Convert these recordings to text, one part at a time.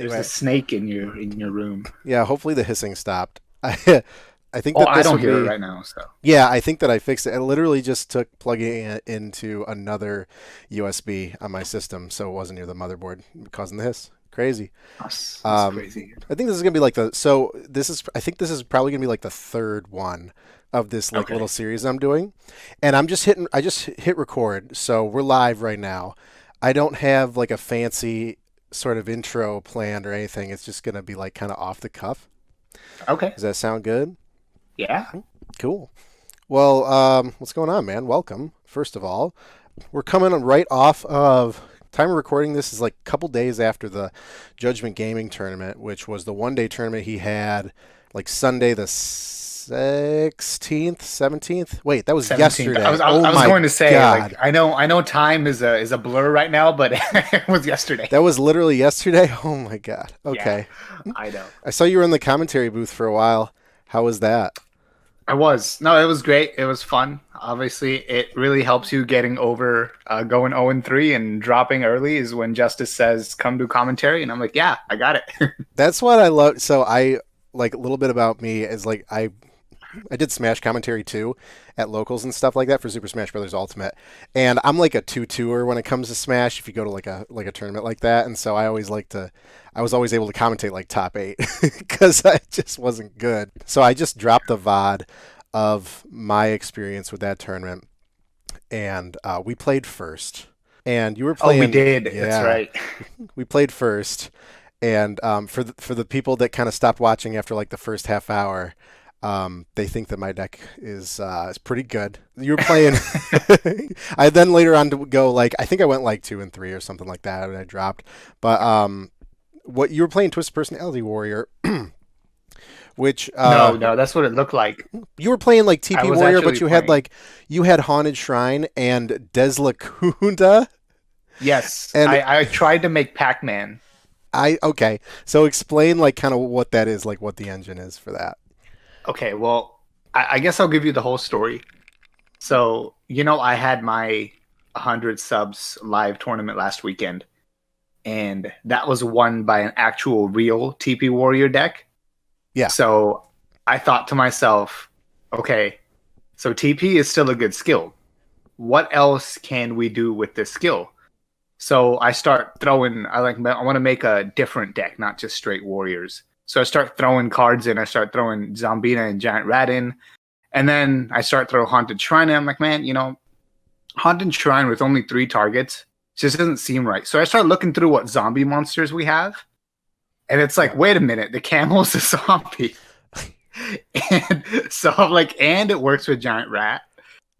There's a Anyway, snake in your room. yeah, hopefully the hissing stopped. I think Oh, that I this don't would hear it be. right now. So Yeah, I think that I fixed it. I literally just took plugging it into another USB on my system, so it wasn't near the motherboard, causing the hiss. Crazy. that's Um, crazy. I think this is gonna be like the. So this is. I think this is probably gonna be like the third one of this like Okay. little series I'm doing, and I'm just hitting. I just hit record, so we're live right now. I don't have like a fancy sort of intro planned or anything. It's just gonna be like kind of off the cuff. Okay. Does that sound good? Yeah. Cool. Well, what's going on, man? Welcome. First of all, we're coming right off of time of recording. This is like a couple days after the Judgment Gaming tournament, which was the 1 day tournament he had like Sunday the 16th, 17th. Wait, that was 17th. I yesterday. was I was, Oh I was my going to say like God. I know time is a blur right now, but it was yesterday. That was literally yesterday. Oh my God. Yeah, Okay. I know. I saw you were in the commentary booth for a while. How was that? I was. No, it was great. It was fun. Obviously, it really helps you getting over going 0 and 3 and dropping early is when Justice says, "Come do commentary," and I'm like, "Yeah, I got it." That's what I love. So I like a little bit about me is like I did Smash commentary too at locals and stuff like that for Super Smash Brothers Ultimate. And I'm like a two-tour when it comes to Smash if you go to like a tournament like that. And so I always like to I was always able to commentate like top 8 cuz I just wasn't good. So I just dropped the VOD of my experience with that tournament and we played first. And you were Oh, we playing, did. That's yeah, right. we played first. And for the people that kind of stopped watching after like the first half hour, they think that my deck is pretty good. You were playing. I then later on to go like I think I went like 2 and 3 or something like that, and I dropped. But what you were playing Twisted Personality Warrior, which No, no, that's what it looked like. you were playing like I TP was Warrior, but actually playing. you had Haunted Shrine and Deslacunda, Yes, and I tried to make Pac-Man. I okay. So explain like kind of what that is, like what the engine is for that. Okay, well, I guess I'll give you the whole story. So, I had my 100 subs live tournament last weekend, and that was won by an actual real TP Warrior deck. Yeah. So I thought to myself, okay, so TP is still a good skill. What else can we do with this skill? So I start throwing, I want to make a different deck, not just straight warriors. So I start throwing cards in. I start throwing Zombina and Giant Rat in. And then I start throwing Haunted Shrine in. I'm like, man, Haunted Shrine with only 3 targets just doesn't seem right. So I start looking through what zombie monsters we have. And it's like, Yeah. wait a minute, the camel's a zombie. And so I'm like, and it works with Giant Rat.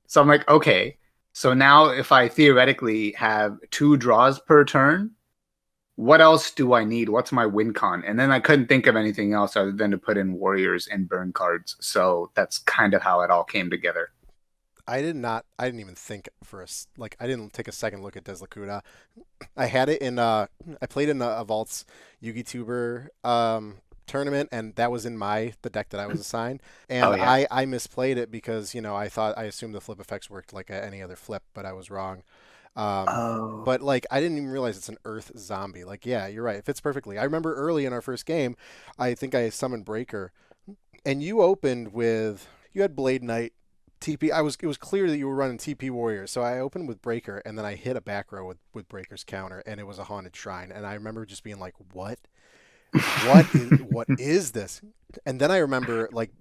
So I'm like, okay. So now if I theoretically have 2 draws per turn, what else do I need? What's my win con? And then I couldn't think of anything else other than to put in warriors and burn cards. So that's kind of how it all came together. I did not. I didn't even think like I didn't take a second look at Deslakuda. I had it in. I played in a Vaults Yugituber tournament, and that was in the deck that I was assigned. Oh And yeah. I misplayed it because I assumed the flip effects worked like any other flip, but I was wrong. Um, Oh. but like I didn't even realize it's an Earth zombie. Like yeah, you're right. It fits perfectly. I remember early in our first game, I think I summoned Breaker, and you opened with you had Blade Knight TP. It was clear that you were running TP Warrior, so I opened with Breaker, and then I hit a back row with Breaker's counter, and it was a Haunted Shrine, and I remember just being like, what is this? And then I remember like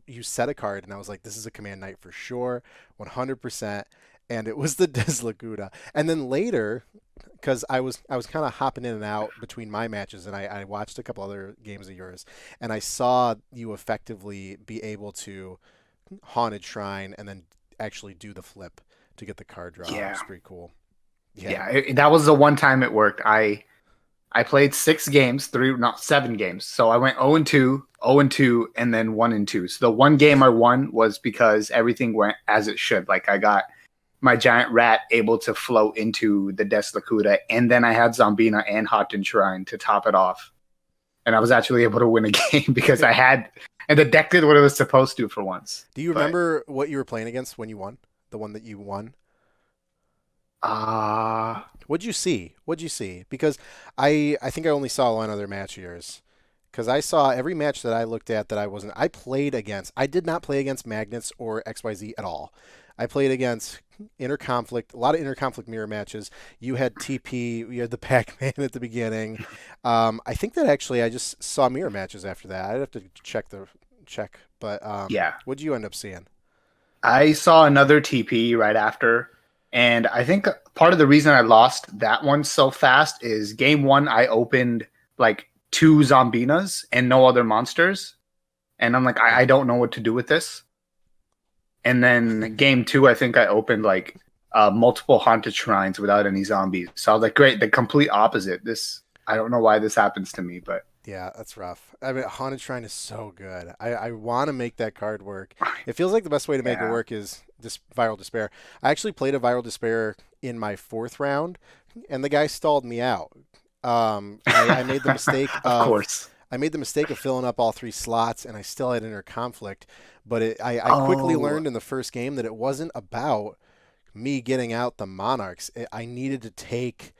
you set a card, and I was like, this is a Command Knight for sure, 100%. And it was the Deslaguda. And then later, because I was kind of hopping in and out between my matches, and I watched a couple other games of yours, and I saw you effectively be able to Haunted Shrine and then actually do the flip to get the card draw. It Yeah. was pretty cool. Yeah. Yeah. That was the one time it worked. I played 6 games, three, not 7 games. So I went 0 and 2, 0 and 2, and then 1 and 2. So the one game I won was because everything went as it should. Like I got my Giant Rat able to float into the Deslakuda, and then I had Zombina and Hot Shrine to top it off. And I was actually able to win a game because and the deck did what it was supposed to for once. Do you But remember what you were playing against when you won? The one that you won? Ah, What'd you see? What'd you see? Because I think I only saw one other match of yours. Because I saw every match that I looked at that I wasn't. I played against. I did not play against Magnets or XYZ at all. I played against Interconflict, a lot of Interconflict mirror matches. You had TP, you had the Pac-Man at the beginning. I think that actually I just saw mirror matches after that. I'd have to check, but yeah. what'd you end up seeing? I saw another TP right after, and I think part of the reason I lost that one so fast is game one I opened like two Zombinas and no other monsters, and I'm like I Yeah. don't know what to do with this. And then game two, I think I opened like multiple haunted shrines without any zombies. So I was like, great, the complete opposite. This I don't know why this happens to me, but Yeah, that's rough. I mean, Haunted Shrine is so good. I want to make that card work. It feels like the best way to make it yeah. work is this Viral Despair. I actually played a Viral Despair in my fourth round, and the guy stalled me out. I made the mistake Of of course. filling up all three slots, and I still had inner conflict. But I quickly Oh, learned in the first game that it wasn't about me getting out the Monarchs. I needed to take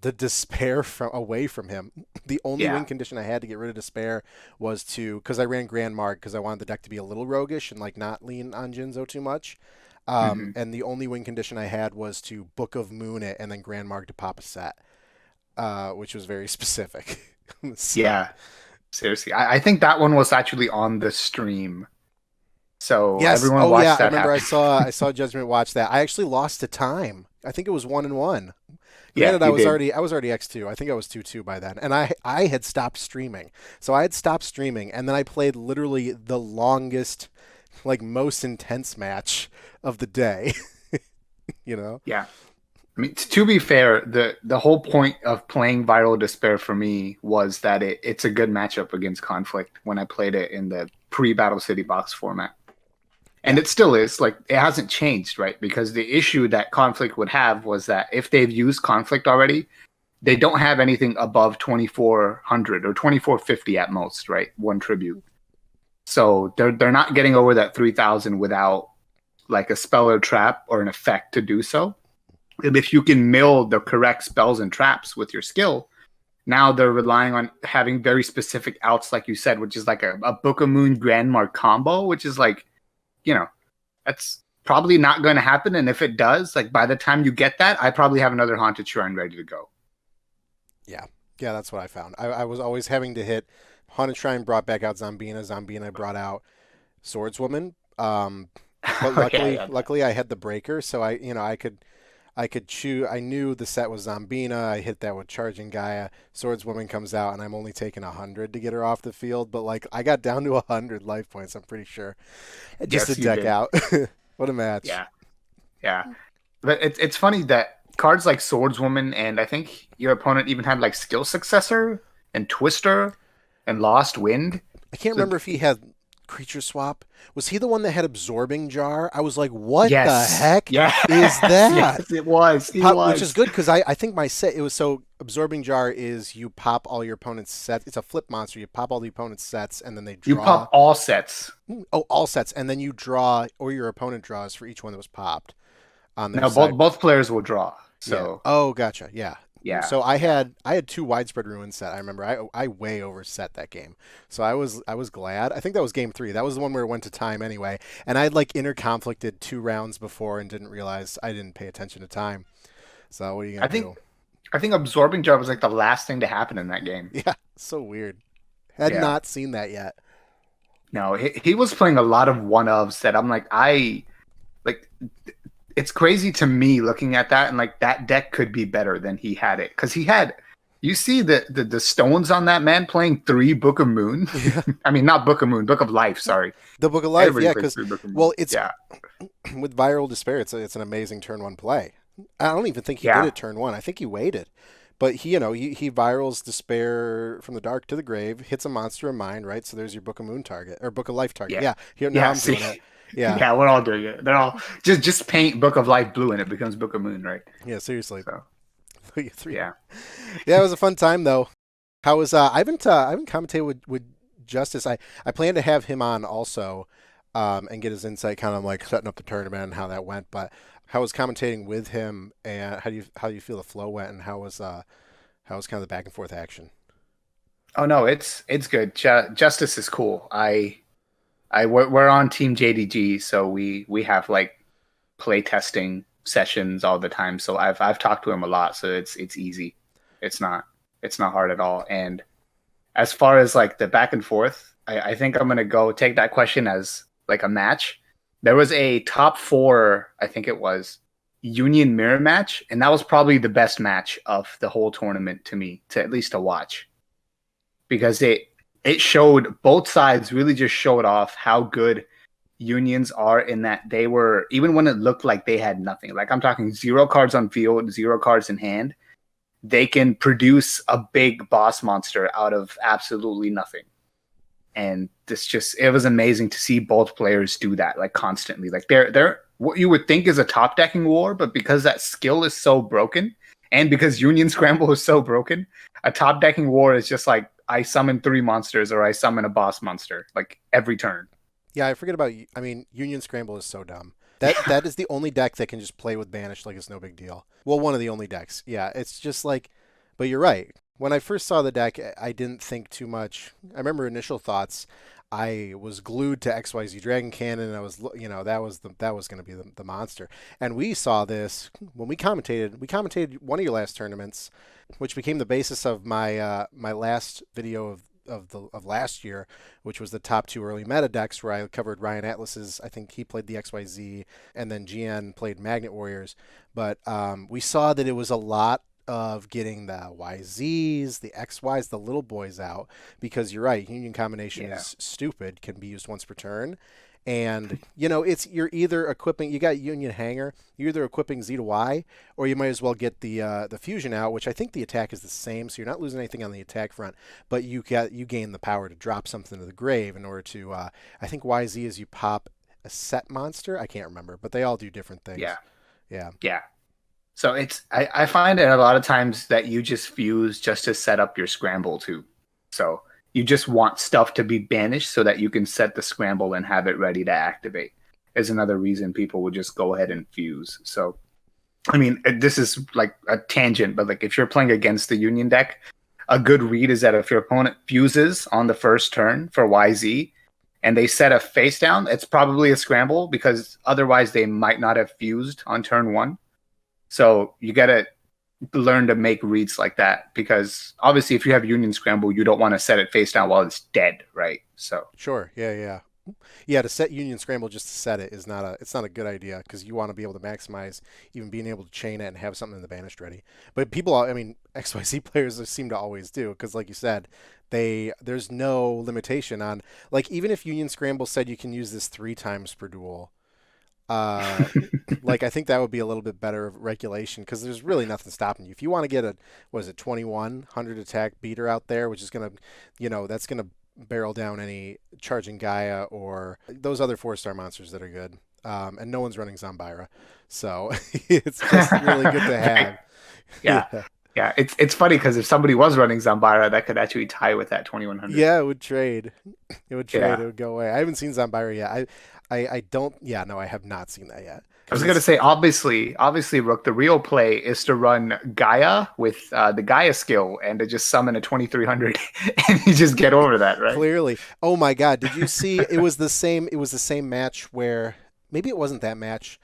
the despair from away from him. The only yeah. win condition I had to get rid of despair was to because I ran Grand Mark because I wanted the deck to be a little roguish and like not lean on Jinzo too much. Hmm. And the only win condition I had was to Book of Moon it and then Grand Mark to pop a set, which was very specific. So Yeah. Seriously. I think that one was actually on the stream. So yes, everyone oh yeah, watched I that remember happen. I saw Judgment watch that. I actually lost to time. I think it was 1-1. Yeah, Granted, you did. I was already X2. I think I was 2-2 by then, and I had stopped streaming. So I had stopped streaming, and then I played literally the longest, like most intense match of the day. You know? Yeah. I mean, to be fair, the whole point of playing Viral Despair for me was that it's a good matchup against Conflict when I played it in the pre-Battle City box format. And Yeah. it still is like it hasn't changed, right? Because the issue that Conflict would have was that if they've used Conflict already, they don't have anything above 2400 or 2450 at most, right? One tribute. So they're not getting over that 3000 without like a spell or trap or an effect to do so. And if you can mill the correct spells and traps with your skill, now they're relying on having very specific outs, like you said, which is like a Book of Moon Grandmar combo, which is like, you know, that's probably not going to happen. And if it does, like by the time you get that, I probably have another Haunted Shrine ready to go. Yeah. Yeah, that's what I found. I was always having to hit Haunted Shrine brought back out Zombina. Zombina brought out Swordswoman. But Oh yeah, luckily, yeah, luckily I had the breaker, so I could choose. I knew the set was Zombina. I hit that with Charging Gaia. Swordswoman comes out, and I'm only taking 100 to get her off the field. But like, I got down to 100 life points. I'm pretty sure, just to yes, you deck did. out. What a match! Yeah, yeah. But it's funny that cards like Swordswoman and I think your opponent even had like Skill Successor and Twister and Lost Wind. I can't So remember if he had creature swap. Was he the one that had absorbing jar? I was like, what the yes, heck is yes, that? yes, it was. He Which is was. good because I think my set it was so absorbing jar is you pop all your opponent's sets. It's a flip monster. You pop all the opponent's sets and then they You draw. pop all sets. Oh, all sets, and then you draw or your opponent draws for each one that was popped on their Now side. both players will draw. Yeah. So Oh, gotcha. Yeah. yeah, So yeah, I had two widespread ruin set. I remember I way overset that game. So I was glad. I think that was game 3. That was the one where it went to time anyway. And I'd like inter conflicted 2 rounds before and didn't realize I didn't pay attention to time. So what are you I gonna think do? I think absorbing jar was like the last thing to happen in that game. Yeah. So weird. Had Yeah. not seen that yet. No, he was playing a lot of one ofs that I'm like like it's crazy to me looking at that and like that deck could be better than he had it because he had you see the stones on that man playing 3 Book of Moon. Yeah. I mean not Book of Moon, Book of Life. Sorry, The Book of Life. everybody Yeah. plays Because 3 Book of Moon. well, it's Yeah, with Viral Despair. It's an amazing turn 1 play. I don't even think he did yeah, it turn 1. I think he waited. But he virals Despair from the dark to the grave, hits a monster of mine, right? So there's your Book of Moon target or Book of Life target. yeah, Yeah, here now yeah. I'm See, doing it. Yeah, yeah, we're all doing it. They're all just paint Book of Life blue and it becomes Book of Moon, right? yeah, seriously. So 3. yeah. Yeah, it was a fun time though. How was I haven't commentated with Justice. I plan to have him on also, and get his insight, kind of like setting up the tournament and how that went. But How was commentating with him, and how do you feel the flow went, and how was kind of the back and forth action? Oh no, it's good. Justice is cool. We're on Team JDG, so we have like play testing sessions all the time. So I've talked to him a lot, so it's easy. It's not it's not hard at all. And as far as like the back and forth, I think I'm gonna go take that question as like a match. There was a top four, I think it was, Union mirror match, and that was probably the best match of the whole tournament to me, to at least to watch, because it showed both sides really just showed off how good unions are in that they were, even when it looked like they had nothing, like I'm talking zero cards on field, zero cards in hand, they can produce a big boss monster out of absolutely nothing. And this just, it was amazing to see both players do that like constantly. Like they're what you would think is a top decking war, but because that skill is so broken, and because Union Scramble is so broken, a top decking war is just like I summon three monsters or I summon a boss monster like every turn. Yeah, I forget about. I mean, Union Scramble is so dumb. That is the only deck that can just play with Banish like it's no big deal. Well, one of the only decks. Yeah, it's just like. But you're right. When I first saw the deck, I didn't think too much. I remember initial thoughts. I was glued to XYZ Dragon Cannon. And I was, that was going to be the monster. And we saw this when we commentated. We commentated one of your last tournaments, which became the basis of my last video of last year, which was the top two early meta decks, where I covered Ryan Atlas's. I think he played the XYZ, and then GN played Magnet Warriors. But we saw that it was a lot of getting the YZs, the XYs, the little boys out, because you're right, Union combination Yeah. is stupid, can be used once per turn. And it's you're either equipping, you got Union Hanger, you're either equipping Z to Y, or you might as well get the fusion out, which I think the attack is the same, so you're not losing anything on the attack front, but you gain the power to drop something to the grave in order to. I think YZ is you pop a set monster. I can't remember, but they all do different Yeah. things. Yeah. Yeah. So I find it a lot of times that you just fuse just to set up your scramble too. So you just want stuff to be banished so that you can set the scramble and have it ready to activate. Is another reason people would just go ahead and fuse. So I mean, this is like a tangent, but like if you're playing against the Union deck, a good read is that if your opponent fuses on the first turn for YZ and they set a face down, it's probably a scramble because otherwise they might not have fused on turn one. So you gotta learn to make reads like that because obviously if you have Union Scramble, you don't want to set it face down while it's dead, right? So Sure. Yeah, yeah. Yeah, to set Union Scramble just to set it is not a good idea because you want to be able to maximize even being able to chain it and have something in the banished ready. But people, I mean, XYZ players seem to always do because, like you said, there's no limitation on like even if Union Scramble said you can use this 3 times per duel, uh, like I think that would be a little bit better of regulation because there's really nothing stopping you. If you want to get a was it 2100 attack beater out there, which is gonna, that's gonna barrel down any charging Gaia or those other 4-star monsters that are good. And no one's running Zombira, so it's just really good to right. have. Yeah. Yeah, Yeah. It's funny because if somebody was running Zambara, that could actually tie with that 2100. yeah, it would trade. It would trade. Yeah. It would go away. I haven't seen Zombira yet. I don't. Yeah, no, I have not seen that yet I was because gonna it's say, obviously, Rook. The real play is to run Gaia with the Gaia skill and to just summon a 2300, and you just get over that, right? clearly. Oh my God! Did you see? It was the same. It was the same match where maybe it wasn't that match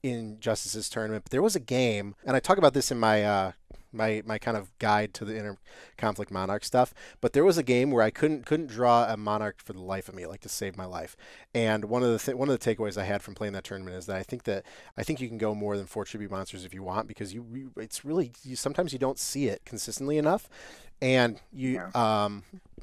in Justice's tournament, but there was a game, and I talk about this in my kind of guide to the inner conflict monarch stuff. But there was a game where I couldn't draw a monarch for the life of me, like to save my life. And one of the takeaways I had from playing that tournament is that I think you can go more than 4 tribute monsters if you want because it's really sometimes you don't see it consistently enough, and you Yeah.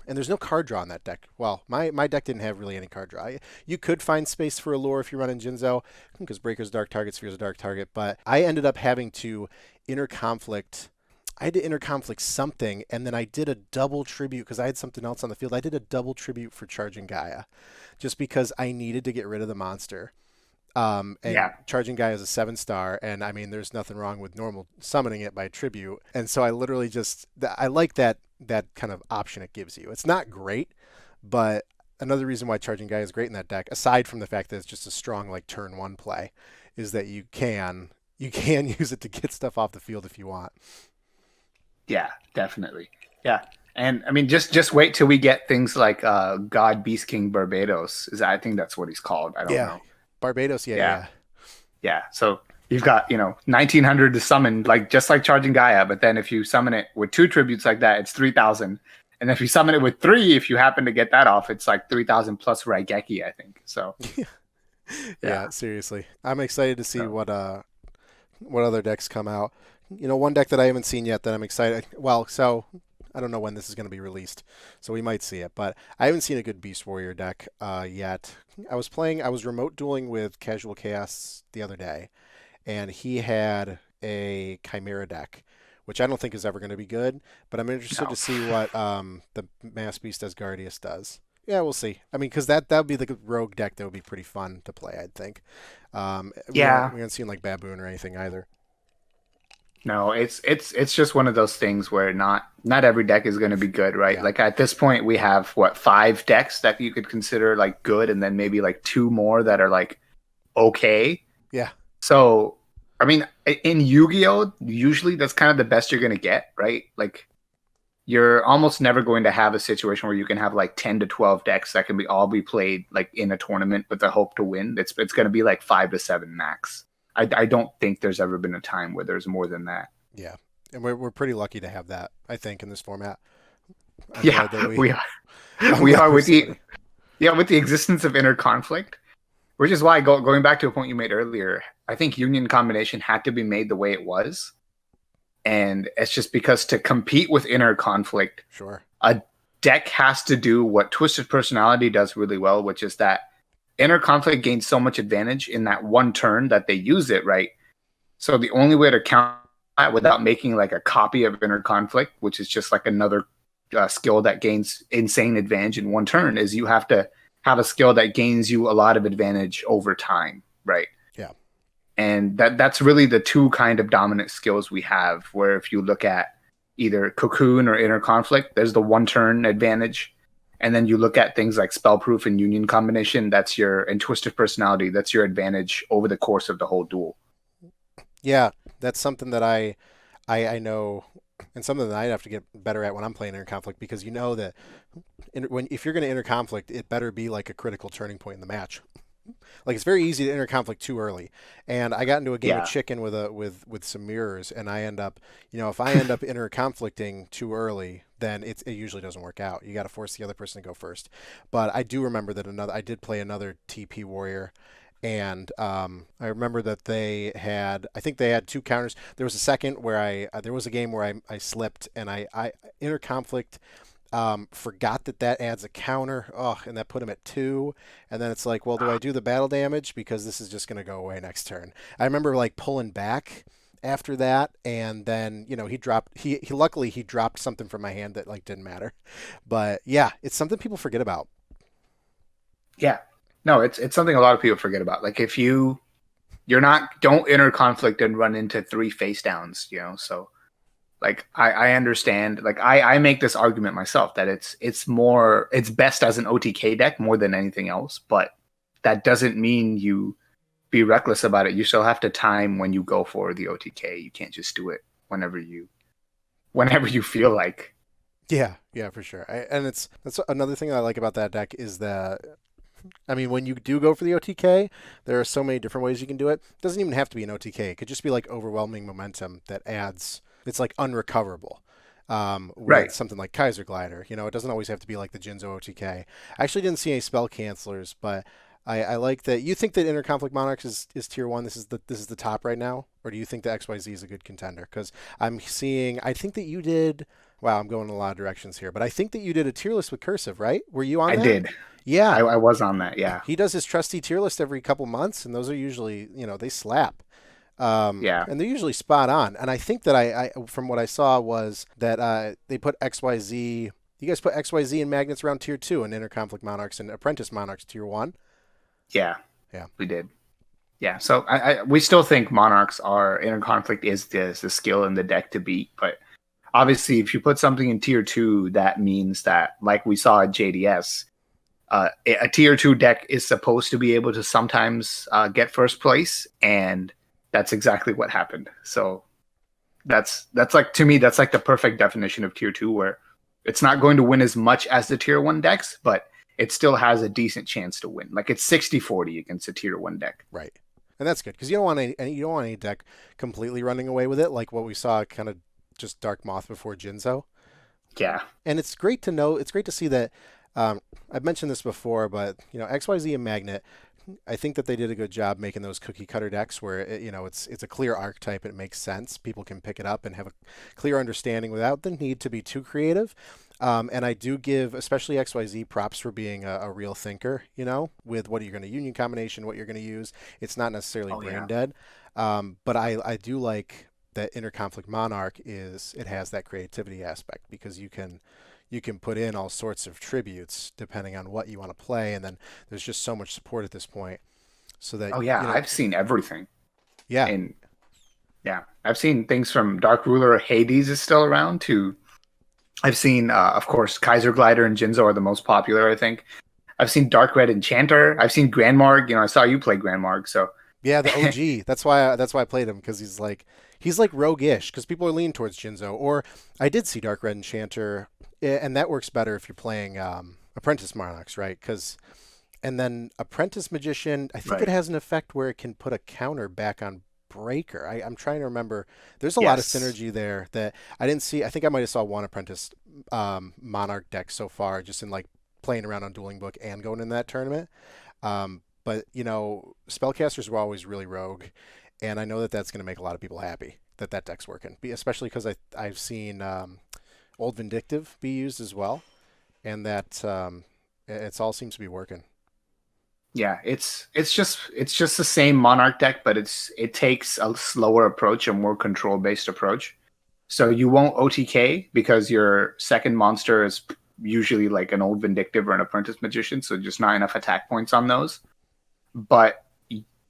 and there's no card draw in that deck. Well, my deck didn't have really any card draw. You could find space for a lure if you're running Jinzo, because Breaker's dark target, Sphere's a dark target. But I ended up having to interconflict. I had to interconflict something, and then I did a double tribute because I had something else on the field. I did a double tribute for Charging Gaia, just because I needed to get rid of the monster. And Yeah. Charging Guy is a 7-star, and I mean, there's nothing wrong with normal summoning it by tribute. And so I literally I like that kind of option it gives you. It's not great, but another reason why Charging Guy is great in that deck, aside from the fact that it's just a strong like turn one play, is that you can use it to get stuff off the field if you want. Yeah, definitely. Yeah. And I mean, just wait till we get things like God Beast King Barbados. I think that's what he's called. I don't Yeah, know. Barbados. Yeah, Yeah. yeah, Yeah. So you've got, 1900 to summon, like just like charging Gaia, but then if you summon it with two tributes like that, it's 3000. And if you summon it with three, if you happen to get that off, it's like 3000 plus Raigeki, I think. So yeah. yeah. Yeah, seriously, I'm excited to see So what other decks come out. One deck that I haven't seen yet that I'm excited. Well, so I don't know when this is going to be released, so we might see it. But I haven't seen a good Beast Warrior deck yet. I was remote dueling with Casual Chaos the other day, and he had a Chimera deck, which I don't think is ever going to be good. But I'm interested no. to see what the Mass Beast Asgardius does. Yeah, we'll see. I mean, because that would be the rogue deck that would be pretty fun to play. I'd think. Yeah. We haven't seen like Baboon or anything either. No, it's just one of those things where not every deck is going to be good, right? Yeah, Like at this point, we have what, five decks that you could consider like good, and then maybe like two more that are like okay. yeah, So, I mean, in Yu-Gi-Oh, usually that's kind of the best you're going to get, right? Like you're almost never going to have a situation where you can have like 10 to 12 decks that can be all be played like in a tournament with the hope to win. It's going to be like 5 to 7 max. I don't think there's ever been a time where there's more than that. yeah. And we're pretty lucky to have that. I think in this format. I'm Yeah, glad that we. we are. I'm We glad are there's with so the many. yeah, with the existence of inner conflict, which is why going back to a point you made earlier, I think union combination had to be made the way it was. And it's just because to compete with inner conflict, Sure. a deck has to do what Twisted Personality does really well, which is that inner conflict gains so much advantage in that one turn that they use it, right? So the only way to counter that without making like a copy of inner conflict, which is just like another skill that gains insane advantage in one turn, is you have to have a skill that gains you a lot of advantage over time, right? Yeah. And that's really the two kind of dominant skills we have, where if you look at either cocoon or inner conflict, there's the one turn advantage, and then you look at things like spellproof and union combination, and twisted personality, that's your advantage over the course of the whole duel. Yeah. That's something that I know, and something that I have to get better at when I'm playing interconflict because you know that if you're going to interconflict, it better be like a critical turning point in the match. Like it's very easy to enter conflict too early. And I got into a game of Yeah. chicken with some mirrors, and I end up, if I end up inter conflicting too early, then it usually doesn't work out. You got to force the other person to go first. But I do remember that I did play another TP warrior. And I remember that I think they had two counters. There was a second where there was a game where I slipped and I inter conflict forgot that adds a counter. Oh, and that put him at two. And then it's like, well, do I do the battle damage because this is just going to go away next turn? I remember like pulling back after that, and then he dropped. He luckily he dropped something from my hand that like didn't matter. But yeah, it's something people forget about. Yeah. No, it's something a lot of people forget about. Like if you're not don't enter conflict and run into three face downs, so like I understand, like I make this argument myself that it's best as an OTK deck more than anything else, but that doesn't mean you be reckless about it. You still have to time when you go for the OTK. You can't just do it whenever you feel like. Yeah, yeah, for sure. And that's another thing I like about that deck is that I mean, when you do go for the OTK, there are so many different ways you can do it. It doesn't even have to be an OTK. It could just be like overwhelming momentum that adds. It's like unrecoverable. With Right. something like Kaiser Glider, it doesn't always have to be like the Jinzo OTK. I actually didn't see any spell cancelers, but I like that. You think that Interconflict Monarchs is tier one? This is the top right now, or do you think that XYZ is a good contender? Because I'm seeing. I think that you did. Wow, I'm going in a lot of directions here, but I think that you did a tier list with Cursive, right? Were you on I that? did. I, Yeah, I was on that, yeah. he does his trusty tier list every couple months, and those are usually, they slap. Yeah. And they're usually spot on. And I think that I from what I saw was that they put XYZ. You guys put XYZ and Magnets around tier two, and Interconflict Monarchs and Apprentice Monarchs tier one. Yeah. Yeah, We did. Yeah. So we still think Monarchs are inner conflict is the skill in the deck to beat, but obviously if you put something in tier two, that means that like we saw at JDS, A tier two deck is supposed to be able to sometimes get first place, and that's exactly what happened. So that's like, to me, that's like the perfect definition of tier two, where it's not going to win as much as the tier one decks, but it still has a decent chance to win. Like it's 60-40 against a tier one deck. Right. And that's good because you don't want you don't want any deck completely running away with it, like what we saw kind of just Dark Moth before Jinzo. Yeah. And it's great to know. It's great to see that. I've mentioned this before, but XYZ and Magnet, I think that they did a good job making those cookie cutter decks where it's a clear archetype. It makes sense. People can pick it up and have a clear understanding without the need to be too creative. And I do give especially XYZ props for being a real thinker. With what you're going to union combination, what you're going to use. It's not necessarily Oh brain yeah. dead. But I do like that Interconflict Monarch it has that creativity aspect because you can put in all sorts of tributes depending on what you want to play, and then there's just so much support at this point, so that Oh yeah. I've seen everything. yeah, And yeah, I've seen things from Dark Ruler Hades is still around to I've seen, of course, Kaiser Glider and Jinzo are the most popular, I think. I've seen Dark Red Enchanter. I've seen Grandmarg. I saw you play Grandmarg, so yeah, the OG. That's why I played him because he's like roguish because people are leaning towards Jinzo. Or I did see Dark Red Enchanter, and that works better if you're playing Apprentice Monarchs, right? Because and then Apprentice Magician, I think it right. has an effect where it can put a counter back on Breaker. I'm trying to remember. There's a lot of Yes. synergy there that I didn't see. I think I might have saw one Apprentice Monarch deck so far, just in like playing around on Dueling Book and going in that tournament. But spellcasters were always really rogue, and I know that that's going to make a lot of people happy that that deck's working, especially because I've seen Old Vindictive be used as well, and that it's all seems to be working. Yeah, it's just the same Monarch deck, but it takes a slower approach, a more control based approach. So you won't OTK because your second monster is usually like an Old Vindictive or an Apprentice Magician, so just not enough attack points on those. But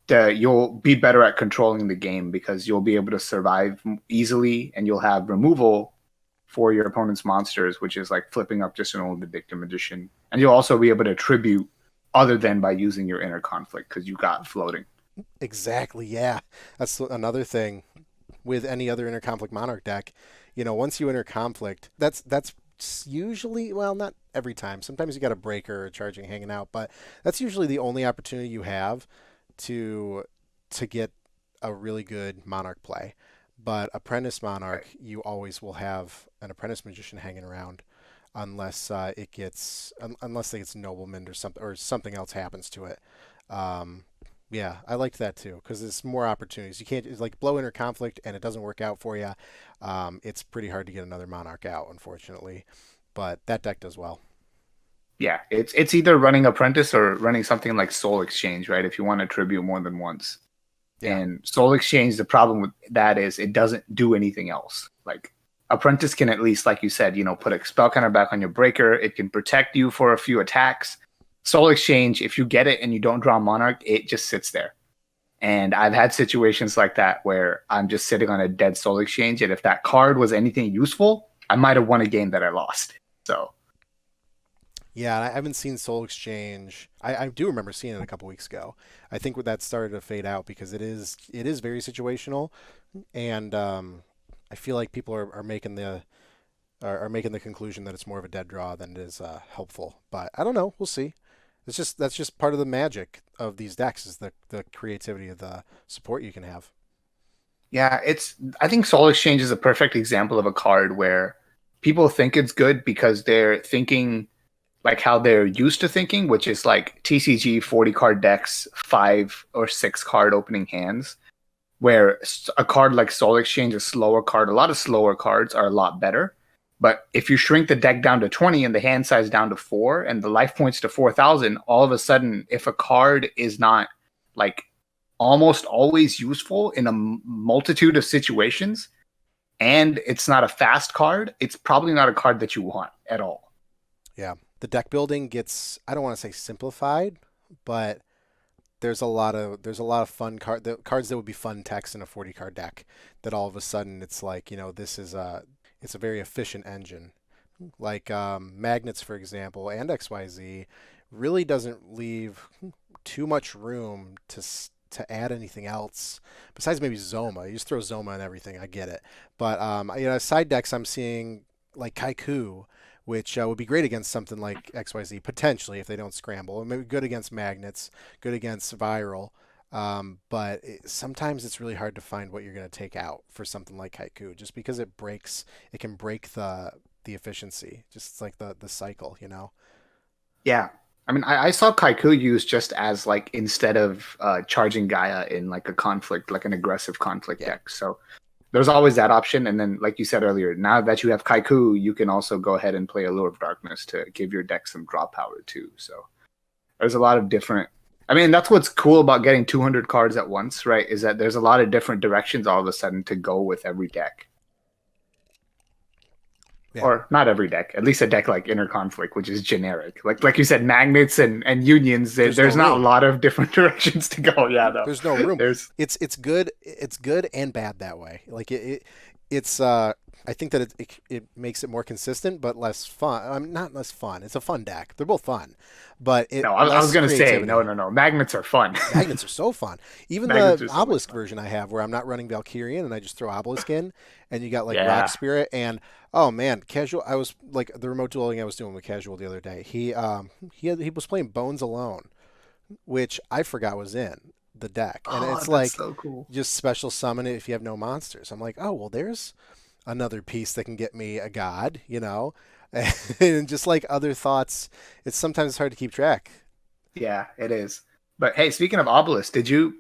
you'll be better at controlling the game because you'll be able to survive easily, and you'll have removal for your opponent's monsters, which is like flipping up just an Old Vindictive Magician, and you'll also be able to tribute other than by using your inner conflict because you got floating. Exactly, yeah. That's another thing with any other interconflict monarch deck. Once you enter conflict, that's usually, well, not every time. Sometimes you got a breaker or charging hanging out, but that's usually the only opportunity you have to get a really good monarch play. But apprentice monarch, you always will have an apprentice magician hanging around unless unless it gets nobleman or something else happens to it. Um, yeah, I liked that too because there's more opportunities. You can't, it's like blow inner conflict and it doesn't work out for you. It's pretty hard to get another monarch out, unfortunately. But that deck does well. Yeah, it's either running Apprentice or running something like Soul Exchange, right? If you want to tribute more than once. Yeah, And Soul Exchange, the problem with that is it doesn't do anything else. Like Apprentice can at least, like you said, put a spell counter back on your breaker. It can protect you for a few attacks. Soul Exchange, if you get it and you don't draw Monarch, it just sits there. And I've had situations like that where I'm just sitting on a dead Soul Exchange, and if that card was anything useful, I might have won a game that I lost. So yeah. I haven't seen Soul Exchange. I do remember seeing it a couple weeks ago. I think that started to fade out because it is very situational, and I feel like people are making are making the conclusion that it's more of a dead draw than it is helpful. But I don't know. We'll see. That's just part of the magic of these decks is the creativity of the support you can have. yeah, I think Soul Exchange is a perfect example of a card where people think it's good because they're thinking like how they're used to thinking, which is like TCG 40 card decks, 5 or 6 card opening hands, where a card like Soul Exchange, a slower card, a lot of slower cards are a lot better. But if you shrink the deck down to 20 and the hand size down to 4 and the life points to 4,000, all of a sudden, if a card is not like almost always useful in a multitude of situations and it's not a fast card, it's probably not a card that you want at all. Yeah, the deck building gets, I don't want to say simplified, but there's a lot of fun cards that would be fun text in a 40 card deck that all of a sudden it's like this is a very efficient engine like magnets for example and XYZ really doesn't leave too much room to add anything else besides maybe Zoma. You just throw Zoma and everything. I get it, but side decks I'm seeing like Kaiku, which would be great against something like XYZ potentially if they don't scramble. And maybe good against magnets, good against viral. But sometimes it's really hard to find what you're going to take out for something like Haiku, just because it can break the efficiency, just like the cycle, you know? Yeah. I mean, I saw Kaiku used just as like instead of charging Gaia in like a conflict, like an aggressive conflict Yeah. deck. So there's always that option. And then, like you said earlier, now that you have Kaiku, you can also go ahead and play Allure of Darkness to give your deck some draw power too. So there's a lot of different. I mean, that's what's cool about getting 200 cards at once, right? Is that there's a lot of different directions all of a sudden to go with every deck. Yeah. Or not every deck, at least a deck like Inner Conflict, which is generic. Like you said, magnets and unions. There's no There's not a room. lot of different directions to go. Yeah, no, There's no room. there's It's good. It's good and bad that way. Like it's I think that it makes it more consistent but less fun. I'm not less fun. It's a fun deck. They're both fun, but it no. I was less gonna say no, creativity. no, no. Magnets are fun. Magnets are so fun. Even Magnets the are so much obelisk fun. version I have, where I'm not running Valkyrian and I just throw obelisk in, and you got like rock Yeah. spirit and oh man, casual. I was like the remote dueling I was doing with casual the other day. He was playing Bones Alone, which I forgot was in the deck, and Oh, it's that's like so cool. just special summon it if you have no monsters. I'm like, oh well, there's another piece that can get me a god, you know, and just like other thoughts, it's sometimes hard to keep track. Yeah, it is. But hey, speaking of obelisk, did you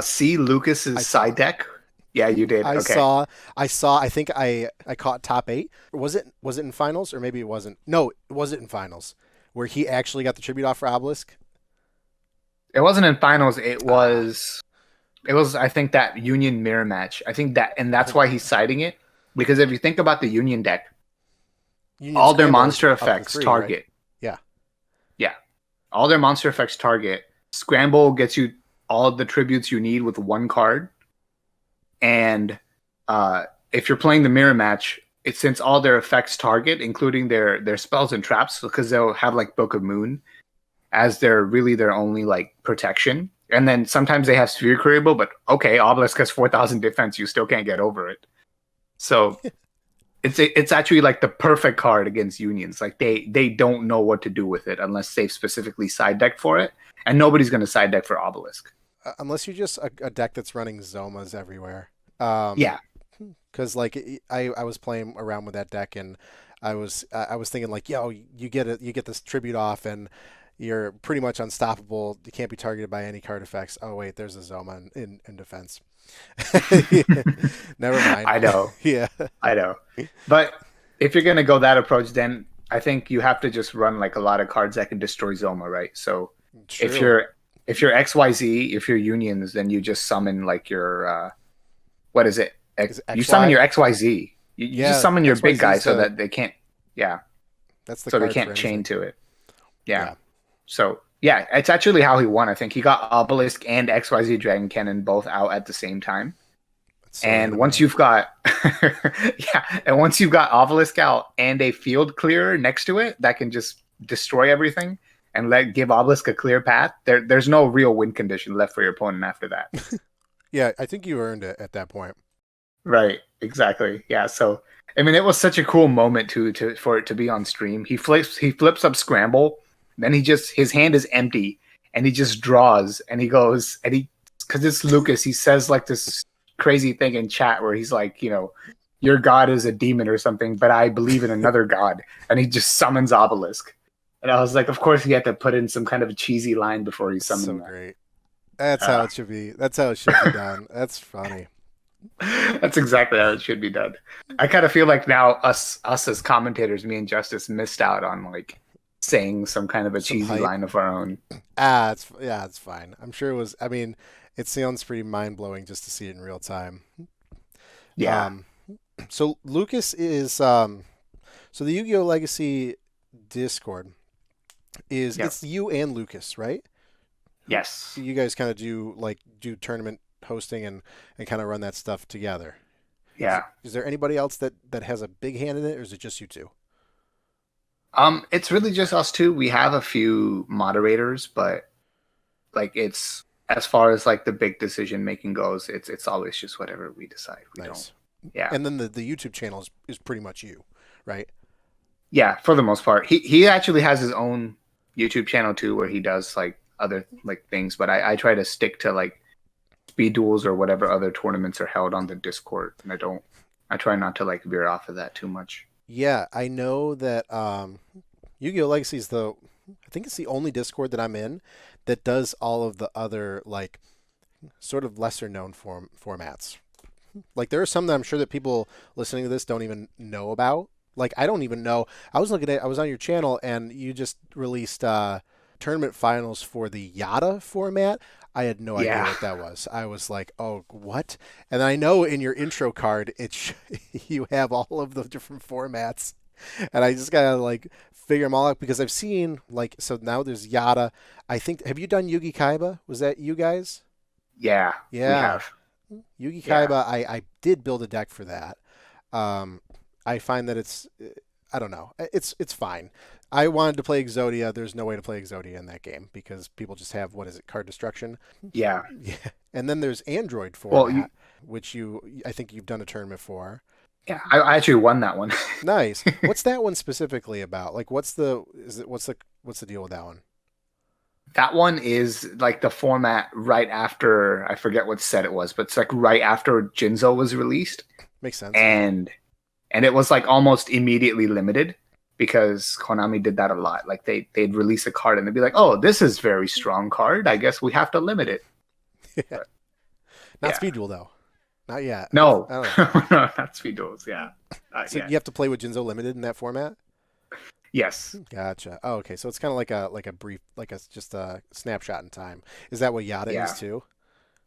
see Lucas's I saw. side deck? Yeah, you did. I Okay. saw. I saw. I think I caught top eight. Or was it in finals or maybe it wasn't? No, was it in finals where he actually got the tribute off for obelisk? It wasn't in finals. It Ah, was. It was. I think that Union mirror match. I think that, and oh that's why my he's god. citing it because if you think about the Union deck, Union all their scramble is monster up to effects three, right? target. Yeah. Yeah, all their monster effects target. Scramble gets you all of the tributes you need with one card, and uh, if you're playing the mirror match, it since all their effects target, including their spells and traps, because they'll have like Book of Moon as their only like protection. And then sometimes they have Sphere Creable, but okay, Obelisk has 4,000 defense, you still can't get over it. So it's actually like the perfect card against unions. Like they don't know what to do with it unless they've specifically side decked for it, and nobody's going to side deck for Obelisk. Unless you're just a deck that's running Zomas everywhere. Yeah, Because like I was playing around with that deck and I was thinking like, yo, you get this tribute off and you're pretty much unstoppable. You can't be targeted by any card effects. Oh wait, there's a Zoma in defense. Never mind. I know, Yeah, I know. But if you're going to go that approach, then I think you have to just run like a lot of cards that can destroy Zoma, right? So if true. you're if you're XYZ, if you're unions, then you just summon like your what is it? Is it You summon XY? your XYZ. You just Yeah, summon your big XYZ guy is so the that they can't, yeah, that's the so they card for can't chain anything. to it. Yeah. Yeah, So yeah, it's actually how he won. I think he got Obelisk and XYZ Dragon Cannon both out at the same time. it's so And once anime. you've got, yeah, and once you've got Obelisk out and a field clearer next to it that can just destroy everything and give Obelisk a clear path, there's no real win condition left for your opponent after that. Yeah, I think you earned it at that point. Right, exactly. Yeah, so I mean it was such a cool moment to for it to be on stream. He flips up scramble, then he just his hand is empty and he just draws and he goes and he cuz it's Lucas, he says like this crazy thing in chat where he's like, your god is a demon or something, but I believe in another god and he just summons Obelisk. And I was like, of course he had to put in some kind of a cheesy line before he So summoned that. great. That's how Uh, it should be. That's how it should be done. That's funny. That's exactly how it should be done. I kind of feel like now us as commentators, me and Justice missed out on like saying some kind of a Some cheesy hype. line of our own. It's fine. I'm sure it was. I mean, it sounds pretty mind blowing just to see it in real time. Yeah. Um, so Lucas is so the Yu-Gi-Oh Legacy Discord is Yep. it's you and Lucas, right? Yes. You guys kind of do tournament hosting and kind of run that stuff together. Yeah. Is there anybody else that has a big hand in it, or is it just you two? It's really just us two. We have a few moderators, but like it's as far as like the big decision making goes, it's always just whatever we decide. We don't. Nice. Yeah. And then the YouTube channel is pretty much you, right? Yeah, for the most part. He actually has his own YouTube channel too where he does like other like things, but I try to stick to like speed duels or whatever other tournaments are held on the Discord, and I try not to like veer off of that too much. Yeah, I know that Yu-Gi-Oh! Legacy is I think it's the only Discord that I'm in that does all of the other like sort of lesser known formats. Like there are some that I'm sure that people listening to this don't even know about. Like I don't even know. I was on your channel and you just released tournament finals for the Yada format. I had no idea Yeah. what that was. I was like, "Oh, what?" And I know in your intro card you have all of the different formats. And I just gotta like figure them all out because I've seen like so now there's Yada. I think have you done Yugi Kaiba? Was that you guys? Yeah, we Yeah, have. Yugi Yeah. Kaiba, I did build a deck for that. Um, I find that I don't know, it's fine. I wanted to play Exodia. There's no way to play Exodia in that game because people just have what is it, card destruction? Yeah. Yeah. And then there's Android Well, you format, which I think you've done a tournament for. yeah, I actually won that one. Nice. What's that one specifically about? Like, what's the deal with that one? That one is like the format right after I forget what set it was, but it's like right after Jinzo was released, Makes sense. and it was like almost immediately limited because Konami did that a lot. Like they'd release a card and they'd be like, "Oh, this is very strong card. I guess we have to limit it." But Not yeah, Speed Duel though. Not yet. no, I don't know. no, not Speed Duels. Yeah, So yeah, you have to play with Jinzo Limited in that format. yes, Gotcha. Oh, okay. So it's kind of like a brief, like a just a snapshot in time. Is that what Yada is yeah, too?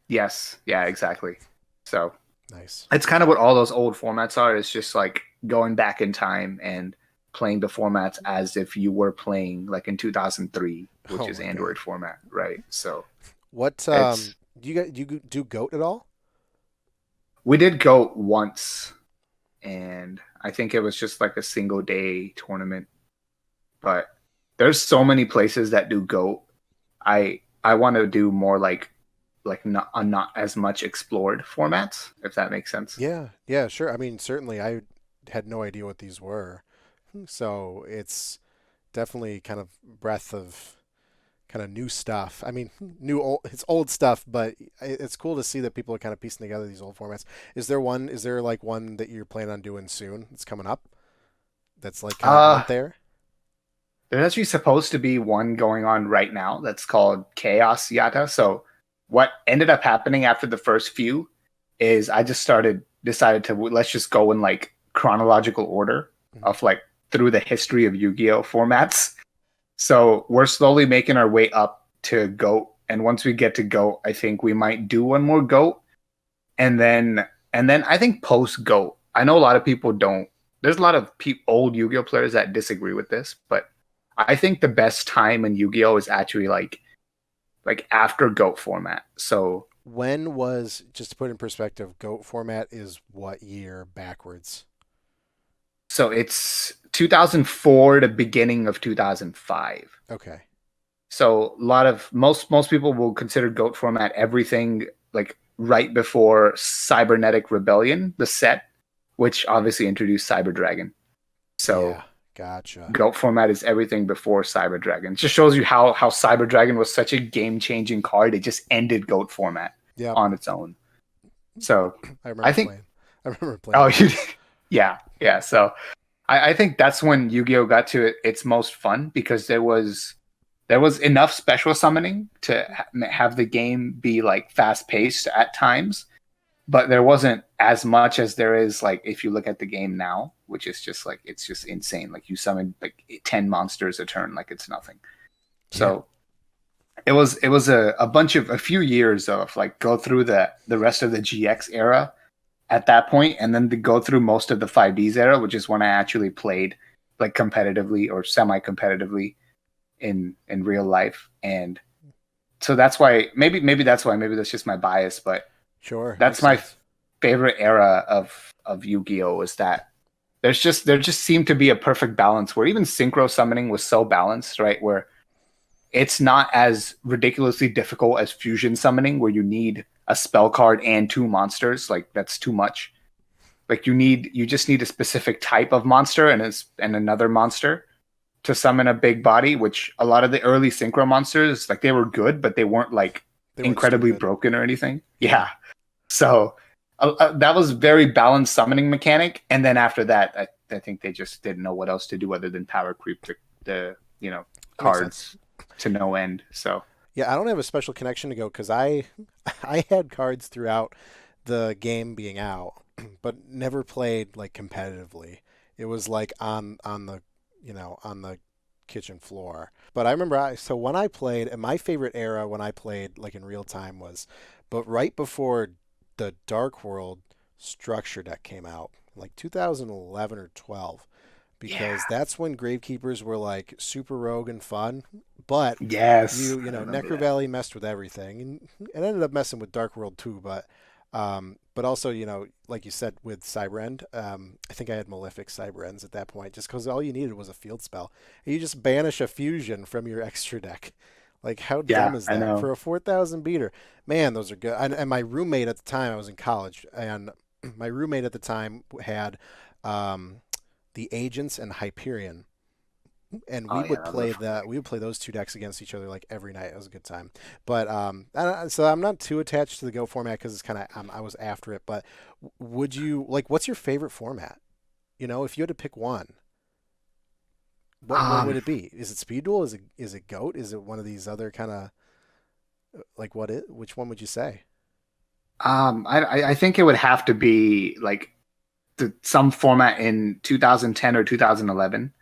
yes, yeah, exactly. So Nice. it's kind of what all those old formats are. It's just like going back in time and playing the formats as if you were playing like in 2003, which Oh is my god. Android format, right? So What it's do you do Goat at all? we did go once, and I think it was just like a single day tournament. But there's so many places that do Go. I want to do more like not as much explored formats, if that makes sense. Yeah, yeah, sure. I mean, certainly I had no idea what these were. So it's definitely kind of breadth of kind of new stuff. I mean, it's old stuff, but it's cool to see that people are kind of piecing together these old formats. Is there like one that you're planning on doing soon that's coming up that's like kind of Uh out there? There's actually supposed to be one going on right now that's called Chaos Yata. So what ended up happening after the first few is I just decided to let's just go in like chronological order Mhm. of like through the history of Yu-Gi-Oh formats. So we're slowly making our way up to GOAT, and once we get to GOAT, I think we might do one more GOAT, and then I think post GOAT. I know a lot of people don't. There's a lot of old Yu-Gi-Oh players that disagree with this, but I think the best time in Yu-Gi-Oh is actually like after GOAT format. So When was, just to put in perspective, GOAT format is what year backwards? it's 2004 to beginning of 2005. Okay. So a lot of most people will consider GOAT format everything like right before Cybernetic Rebellion, the set, which obviously introduced Cyber Dragon. So Yeah. Gotcha. GOAT format is everything before Cyber Dragon. It just shows you how Cyber Dragon was such a game changing card. It just ended GOAT format Yep. on its own. So I I remember think playing. I remember playing oh that. you did. Yeah, yeah. So I think that's when Yu-Gi-Oh got to its most fun because there was enough special summoning to have the game be like fast paced at times, but there wasn't as much as there is like if you look at the game now, which is just like it's just insane. Like you summon like 10 monsters a turn like it's nothing. Yeah. So it was a bunch of a few years of like go through the rest of the GX era at that point, and then to go through most of the 5Ds era, which is when I actually played like competitively or semi competitively in real life. And so that's why maybe that's why maybe that's just my bias, but Sure. that's Makes my sense. favorite era of Yu-Gi-Oh is that there just seemed to be a perfect balance where even synchro summoning was so balanced, right? Where it's not as ridiculously difficult as fusion summoning, where you need a spell card and two monsters. Like that's too much. Like you just need a specific type of monster and another monster to summon a big body. Which a lot of the early synchro monsters, like they were good, but they weren't like They weren't incredibly stupid. broken or anything. Yeah. Yeah, so that was very balanced summoning mechanic. And then after that, I think they just didn't know what else to do other than power creep the That makes sense. cards to no end. So Yeah, I don't have a special connection to go because I I had cards throughout the game being out, but never played like competitively. It was like on the on the kitchen floor. But I remember so when I played, and my favorite era when I played like in real time was, but right before the Dark World structure deck came out, like 2011 or 12, yeah, because that's when Gravekeepers were like super rogue and fun. But yes, I remember Necro that. Valley messed with everything, and it ended up messing with Dark World too. But also, like you said with Cyberend, I think I had Malefic Cyberends at that point, just because all you needed was a field spell. And you just banish a fusion from your extra deck. Like, how dumb Yeah, is I that know. for a 4,000 beater? Man, those are good. And my roommate at the time, I was in college, and my roommate at the time had um, the Agents and Hyperion, and Oh yeah, those are fun. we would play those two decks against each other like every night. It was a good time. But so I'm not too attached to the Go format because it's kind of I was after it. But would you like what's your favorite format? If you had to pick one, what would Um, it be? Is it Speed Duel? Is it Goat? Is it one of these other kind of like which one would you say? I think it would have to be like some format in 2010 or 2011.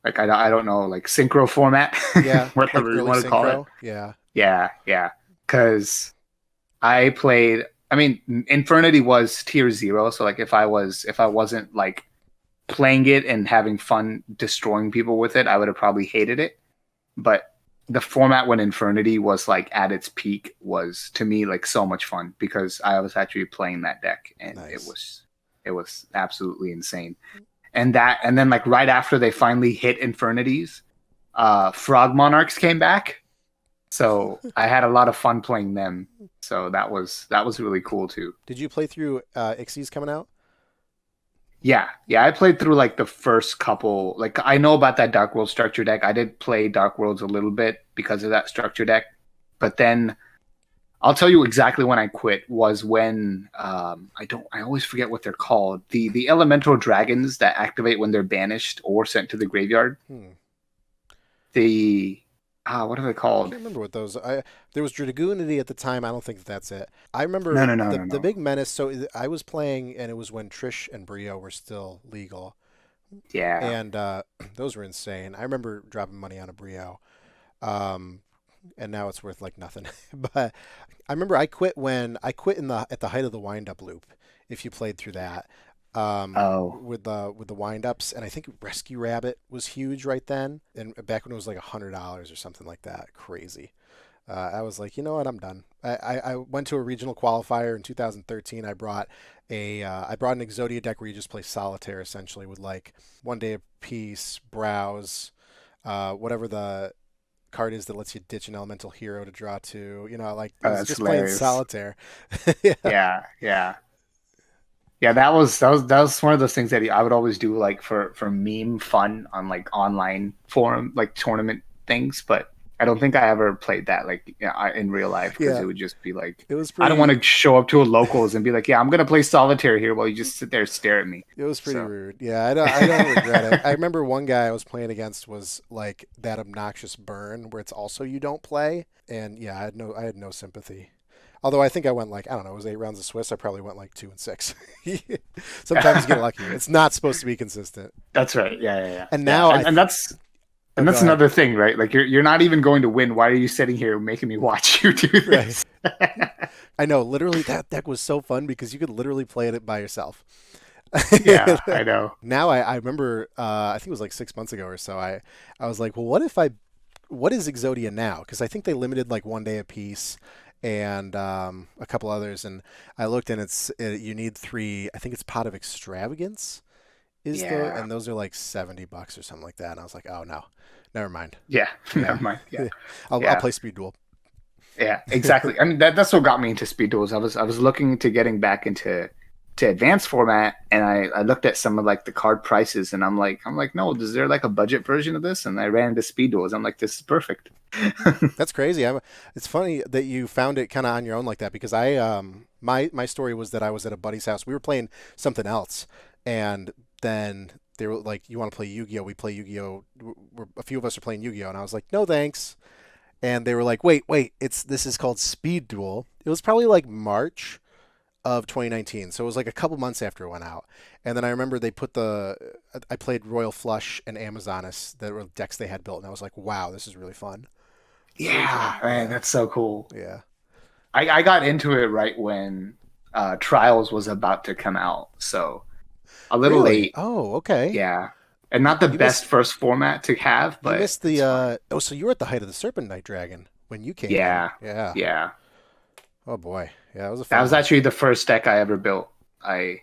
Like I don't know, like synchro format, Yeah, like whatever you early want to call it. synchro. Yeah, Yeah, yeah. Because I played. I mean, Infernity was tier zero. So like, if I wasn't like playing it and having fun destroying people with it, I would have probably hated it. But the format when Infernity was like at its peak was to me like so much fun because I was actually playing that deck and nice. it was absolutely insane. And then like right after they finally hit Infernities, Frog Monarchs came back, so I had a lot of fun playing them. So that was really cool too. Did you play through Ixies coming out? Yeah, yeah. I played through like the first couple. Like I know about that Dark World structure deck. I did play Dark Worlds a little bit because of that structure deck. But then I'll tell you exactly when I quit was when I always forget what they're called. The elemental dragons that activate when they're banished or sent to the graveyard. Hmm. The what are they I called? can't remember what those. There was Dragoonity at the time. I don't think that's it. I No, remember no, no, the no, the no. big menace. So I was playing, and it was when Trish and Brio were still legal, Yeah. and those were insane. I remember dropping money on a Brio, um, and now it's worth like nothing. But I remember I quit in the at the height of the wind up loop. If you played through that, Oh, with the wind ups, and I think Rescue Rabbit was huge right then, and back when it was like $100 or something like that, crazy. I was like, you know what, I'm done. I went to a regional qualifier in 2013. I brought an Exodia deck where you just play solitaire essentially with like 1 day a piece, browse, whatever the card is that lets you ditch an elemental hero to draw two. Like it was that's just playing hilarious. solitaire. Yeah. Yeah, yeah. Yeah, that was one of those things that I would always do like for meme fun on like online forum like tournament things, but I don't think I ever played that like in real life because Yeah, it would just be like it was I don't want pretty. to show up to a locals and be like, yeah, I'm gonna play solitaire here while you just sit there and stare at me. It was pretty So rude. Yeah, I don't regret it. I remember one guy I was playing against was like that obnoxious burn where it's also you don't play, and yeah, I had no sympathy. Although I think I went like I don't know, it was 8 rounds of Swiss. I probably went like 2 and 6. Sometimes you get lucky. It's not supposed to be consistent. that's right. Yeah, yeah, yeah. And Yeah. now oh, And go that's ahead. another thing, right? Like you're not even going to win. Why are you sitting here making me watch you do Right. this? I know. Literally, that deck was so fun because you could literally play it by yourself. Yeah, I know. Now I remember I think it was like 6 months ago or so. I was like, well, what is Exodia now? Because I think they limited like 1 day a piece and a couple others. And I looked and you need three. I think it's Pot of Extravagance is the, Yeah. and those are like $70 or something like that. And I was like, oh no, never mind. Yeah. Yeah, Never mind. Yeah. I'll Yeah. play Speed Duel. Yeah, exactly. I mean that's what got me into Speed Duels. I was looking to getting back into to advanced format, and I looked at some of like the card prices, and I'm like, no, is there like a budget version of this? And I ran into Speed Duels. I'm like, this is perfect. That's crazy. It's funny that you found it kind of on your own like that because my story was that I was at a buddy's house. We were playing something else, and then they were like, "You want to play Yu-Gi-Oh? We play Yu-Gi-Oh. A few of us are playing Yu-Gi-Oh, and I was like, "No, thanks." And they were like, "Wait, this is called Speed Duel." It was probably like March of 2019, so it was like a couple months after it went out. And then I remember they put I played Royal Flush and Amazonas, that were decks they had built, and I was like, "Wow, this is really fun." It's really Yeah, fun. man, Yeah. that's so cool. Yeah. I got into it right when Trials was about to come out, so a little Really? late. Oh, okay. Yeah, and not the You best missed first format to have, you but missed it's the fine. oh, so you were at the height of the Serpent Knight Dragon when you came in. Yeah, Yeah. yeah. Oh boy. Yeah, it was a That fun was one. actually the first deck I ever built. I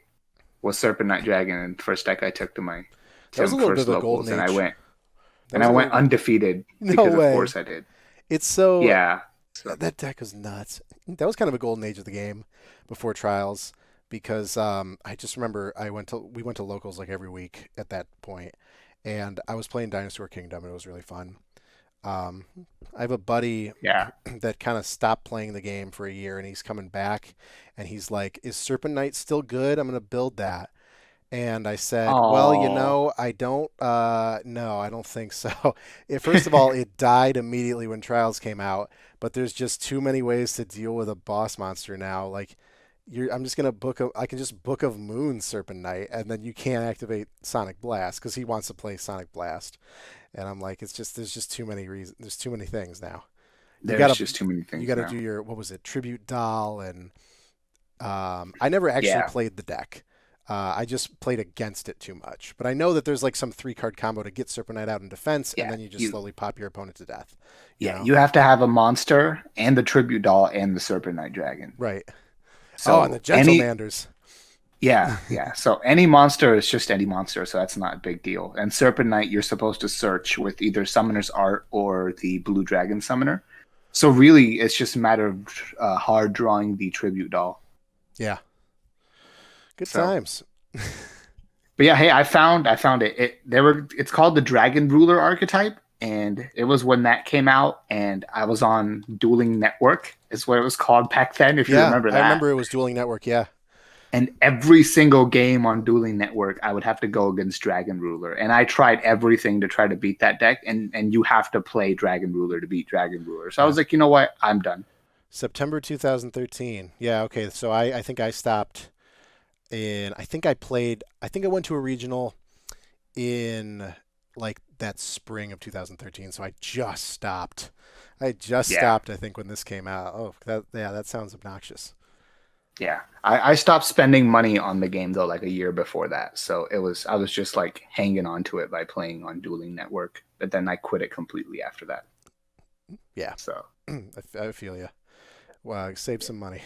was Serpent Knight Dragon, and first deck I took That was to a little bit first of a golden locals, and I age. went That was a little bit. undefeated No because of way. course I did. It's so Yeah. So that deck was nuts. That was kind of a golden age of the game before Trials because I just remember we went to locals like every week at that point, and I was playing Dinosaur Kingdom and it was really fun. Um, I have a buddy yeah. that kind of stopped playing the game for a year, and he's coming back, and he's like, "Is Serpent Knight still good? I'm gonna build that." And I said, "Well, Oh, I don't. No, I don't think so. First of all, it died immediately when Trials came out, but there's just too many ways to deal with a boss monster now. Like, I'm just gonna I can just Book of Moon Serpent Knight, and then you can't activate Sonic Blast because he wants to play Sonic Blast." And I'm like, it's just there's just too many reasons. There's too many things now. You there's gotta just too many you things gotta do now. your, what was it, Tribute Doll, and I never actually Yeah. played the deck. I just played against it too much. But I know that there's like some 3 card combo to get Serpent Knight out in defense, and Yeah. then you just slowly pop your opponent to death. You Yeah, know? you have to have a monster and the tribute doll and the Serpent Knight Dragon. Right. Oh, and the So any Gentlemanders. yeah. So any monster is just any monster, so that's not a big deal. And Serpent Knight, you're supposed to search with either Summoner's Art or the Blue Dragon Summoner. So really, it's just a matter of hard drawing the tribute doll. Yeah. Good So, times. but yeah, hey, I found it. It's called the Dragon Ruler archetype, and it was when that came out, and I was on Dueling Network, is what it was called back then, if you Yeah, remember I that. remember it was Dueling Network. Yeah. And every single game on Dueling Network, I would have to go against Dragon Ruler. And I tried everything to try to beat that deck. And you have to play Dragon Ruler to beat Dragon Ruler. So I Yeah. was like, you know what? I'm done. September 2013. Yeah, okay. So I think I stopped in, I think I went to a regional in like that spring of 2013. So I just stopped. I just Yeah. stopped, I think, when this came out. Oh, yeah, that sounds obnoxious. Yeah. I stopped spending money on the game though, like a year before that. So I was just like hanging on to it by playing on Dueling Network. But then I quit it completely after that. Yeah, So I feel you. Well, save yeah. some money.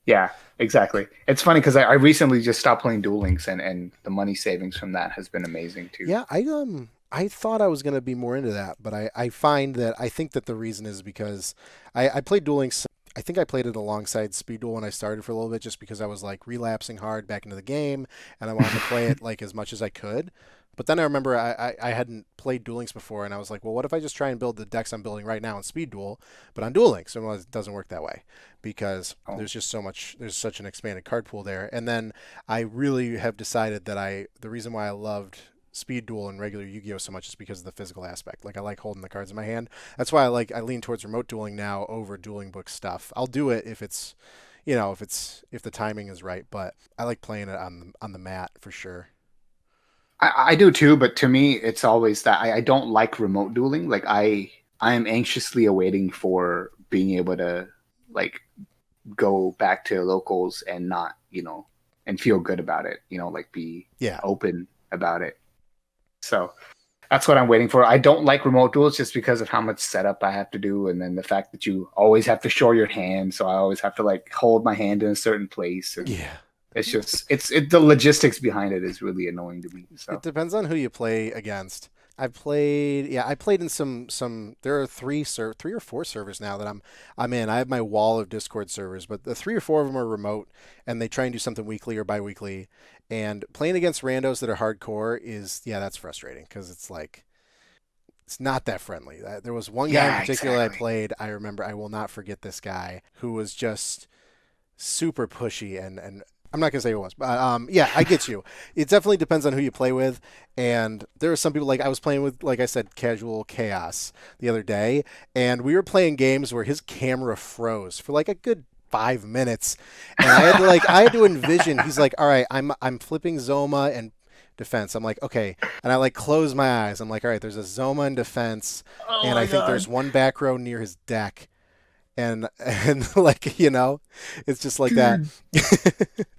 Yeah, exactly. It's funny because I recently just stopped playing Duel Links, and the money savings from that has been amazing too. Yeah, I thought I was gonna be more into that, but I find that I think that the reason is because I played Duel Links. I think I played it alongside Speed Duel when I started for a little bit, just because I was like relapsing hard back into the game, and I wanted to play it like as much as I could. But then I remember I hadn't played Duel Links before, and I was like, well, what if I just try and build the decks I'm building right now in Speed Duel, but on Duel Links? And well, it doesn't work that way because Oh, there's such an expanded card pool there. And then I really have decided that the reason why I loved Speed Duel and regular Yu-Gi-Oh so much is because of the physical aspect. Like I like holding the cards in my hand. That's why I lean towards remote dueling now over dueling book stuff. I'll do it if it's, if the timing is right, but I like playing it on the mat for sure. I do too, but to me, it's always that I don't like remote dueling. Like I am anxiously awaiting for being able to like go back to locals and not, and feel good about it, like be Yeah. open about it. So that's what I'm waiting for. I don't like remote duels just because of how much setup I have to do, and then the fact that you always have to show your hand. So I always have to like hold my hand in a certain place, and Yeah. It's just the logistics behind it is really annoying to me. It So depends on who you play against. I played in some there are three or four servers now that I'm in. I have my wall of Discord servers, but the three or four of them are remote and they try and do something weekly or biweekly. And playing against randos that are hardcore is yeah, that's frustrating because it's like it's not that friendly. There was one guy in yeah, particular I exactly. played, I remember I will not forget this guy who was just super pushy and I'm not gonna say who it was, but yeah, I get you. It definitely depends on who you play with, and there are some people like I was playing with, like I said, Casual Chaos the other day, and we were playing games where his camera froze for like a good 5 minutes, and I had to envision. He's like, all right, I'm flipping Zoma and defense. I'm like, okay, and I like close my eyes. I'm like, all right, there's a Zoma in defense, Oh and I my think god, there's one back row near his deck and like it's just like that. dude.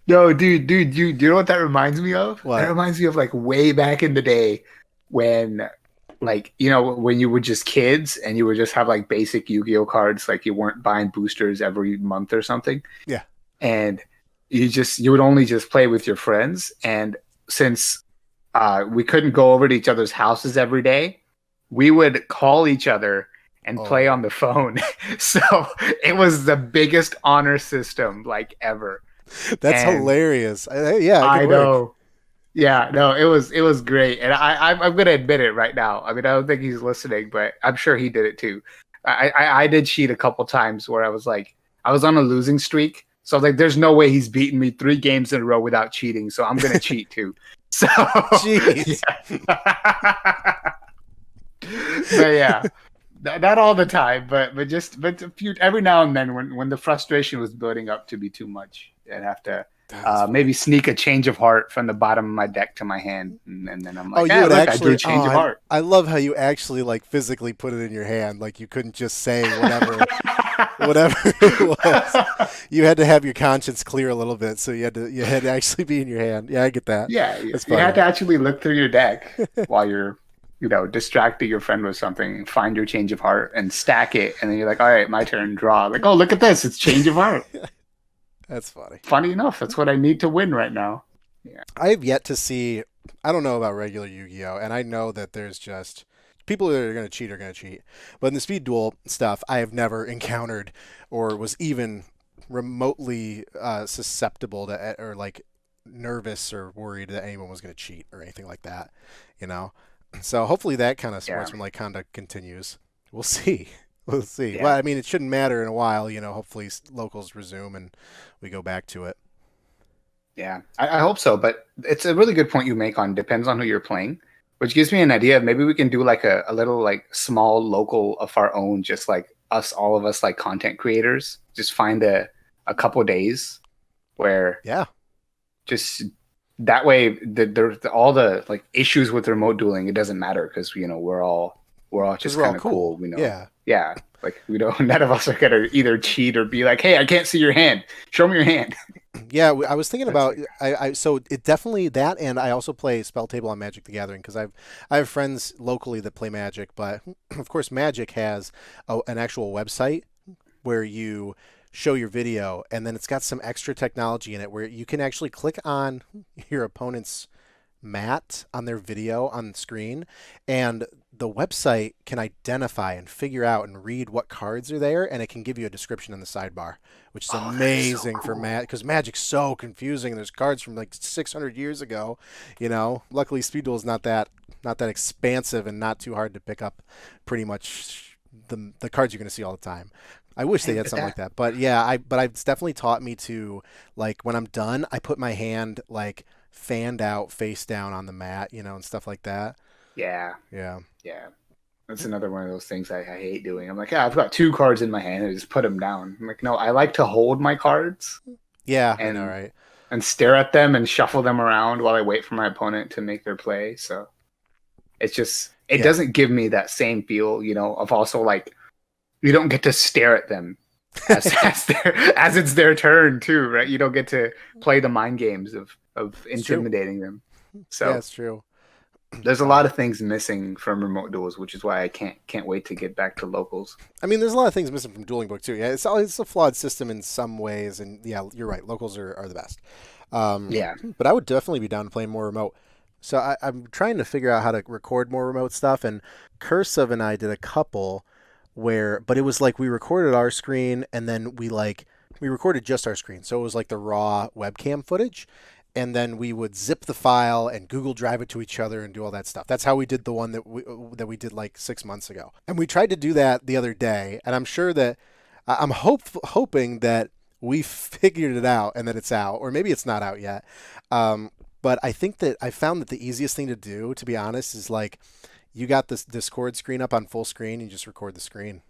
No, dude, do you know what that reminds me of? That What? reminds me of like way back in the day when, like, when you were just kids and you would just have like basic Yu-Gi-Oh cards, like you weren't buying boosters every month or something, Yeah. and you would only just play with your friends. And since we couldn't go over to each other's houses every day, we would call each other and play on Oh, the phone. So it was the biggest honor system like ever. that's And hilarious. Yeah, it could I work. know, yeah, no, it was great, and I'm gonna admit it right now. I mean, I don't think he's listening, but I'm sure he did it too. I did cheat a couple times where I was on a losing streak, so I was like, there's no way he's beaten me 3 games in a row without cheating, so I'm gonna cheat too. So Jeez. yeah, but yeah, not all the time, but a few every now and then when the frustration was building up to be too much, I'd have to That's maybe funny. sneak a change of heart from the bottom of my deck to my hand, and then I'm Oh, like, you ah, would look, I drew actually. a change of heart. I love how you actually like physically put it in your hand. Like you couldn't just say whatever it was. You had to have your conscience clear a little bit, so you had to actually be in your hand. Yeah, I get that. Yeah, That's you had funny. to actually look through your deck while you're, distracting your friend with something, find your change of heart, and stack it, and then you're like, all right, my turn, draw. Like, oh, look at this, it's change of heart. That's funny. Funny enough, that's what I need to win right now. Yeah, I have yet to see. I don't know about regular Yu-Gi-Oh, and I know that there's just people that are going to cheat are going to cheat. But in the Speed Duel stuff, I have never encountered or was even remotely susceptible to or like nervous or worried that anyone was going to cheat or anything like that. You know, so hopefully that kind of yeah, sportsmanlike conduct continues. We'll see. We'll see. Well, yeah. I mean, it shouldn't matter in a while. Hopefully locals resume and we go back to it. Yeah, I hope so. But it's a really good point you make on depends on who you're playing, which gives me an idea of maybe we can do like a little like small local of our own, just like us, all of us like content creators. Just find a couple days where Yeah, just that way all the like issues with remote dueling, it doesn't matter because we're all because just we're all kind of cool. cool, we know. Yeah. Yeah, like we don't none of us are gonna either cheat or be like, hey, I can't see your hand, show me your hand. Yeah, I was thinking That's about like so it definitely that, and I also play Spell Table on Magic the Gathering because I have friends locally that play Magic, but of course Magic has an actual website where you show your video, and then it's got some extra technology in it where you can actually click on your opponent's mat on their video on the screen, and the website can identify and figure out and read what cards are there, and it can give you a description in the sidebar, which is oh, that is so amazing for cool. Magic because Magic's so confusing. There's cards from like 600 years ago, Luckily, Speed Duel is not that expansive and not too hard to pick up. Pretty much the cards you're going to see all the time. I wish they Hey, had but something like that that, but yeah, it's definitely taught me to like when I'm done, I put my hand like fanned out face down on the mat, and stuff like that. yeah, Yeah. yeah. That's another one of those things I hate doing. I'm like, yeah, I've got 2 cards in my hand and I just put them down. I'm like, no, I like to hold my cards Yeah, I know, and right? stare at them and shuffle them around while I wait for my opponent to make their play. So it Yeah. doesn't give me that same feel, of also like you don't get to stare at them as it's their turn too, right? You don't get to play the mind games of It's true. intimidating them. Yeah, So it's true. there's a lot Um, of things missing from remote duels, which is why I can't wait to get back to locals. I mean, there's a lot of things missing from Dueling Book too. Yeah, it's a flawed system in some ways, and yeah, you're right. Locals are the best. Yeah. But I would definitely be down to playing more remote. So I'm trying to figure out how to record more remote stuff. And Cursive and I did a couple but it was like we recorded our screen and then we recorded just our screen. So it was like the raw webcam footage. And then we would zip the file and Google Drive it to each other and do all that stuff. That's how we did the one that we did like 6 months ago. And we tried to do that the other day. And I'm sure that hoping that we figured it out and that it's out, or maybe it's not out yet. But I think that I found that the easiest thing to do, to be honest, is like you got this Discord screen up on full screen, you just record the screen,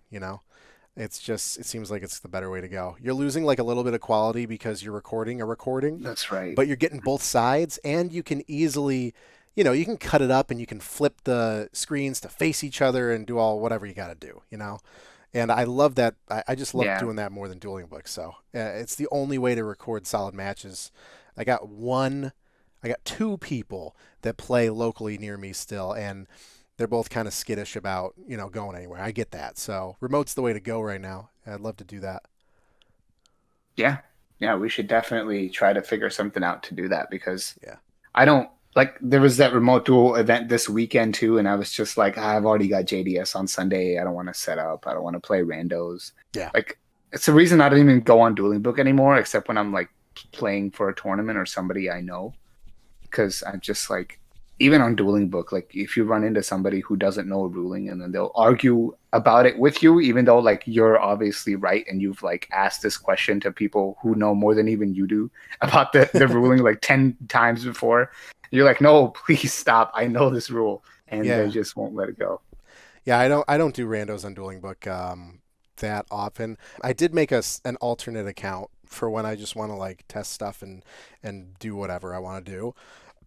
it seems like it's the better way to go. You're losing like a little bit of quality because you're recording a recording, That's right. but you're getting both sides and you can easily, you can cut it up and you can flip the screens to face each other and do all whatever you got to do. And I love that. I just love Yeah. doing that more than dueling books. So it's the only way to record solid matches. I got one, I got two people that play locally near me still, and they're both kind of skittish about going anywhere. I get that. So remote's the way to go right now. I'd love to do that. Yeah. Yeah, we should definitely try to figure something out to do that because Yeah. I don't like there was that remote duel event this weekend too, and I was just like, I've already got JDS on Sunday. I don't want to set up. I don't want to play randos. Yeah. Like it's the reason I don't even go on Dueling Book anymore, except when I'm like playing for a tournament or somebody I know. Because I'm just like, even on Dueling Book, like if you run into somebody who doesn't know a ruling and then they'll argue about it with you, even though like you're obviously right and you've like asked this question to people who know more than even you do about the ruling like 10 times before. You're like, no, please stop. I know this rule. And they Yeah. just won't let it go. Yeah. I don't do randos on dueling book that often. I did make an alternate account for when I just want to like test stuff and do whatever I want to do.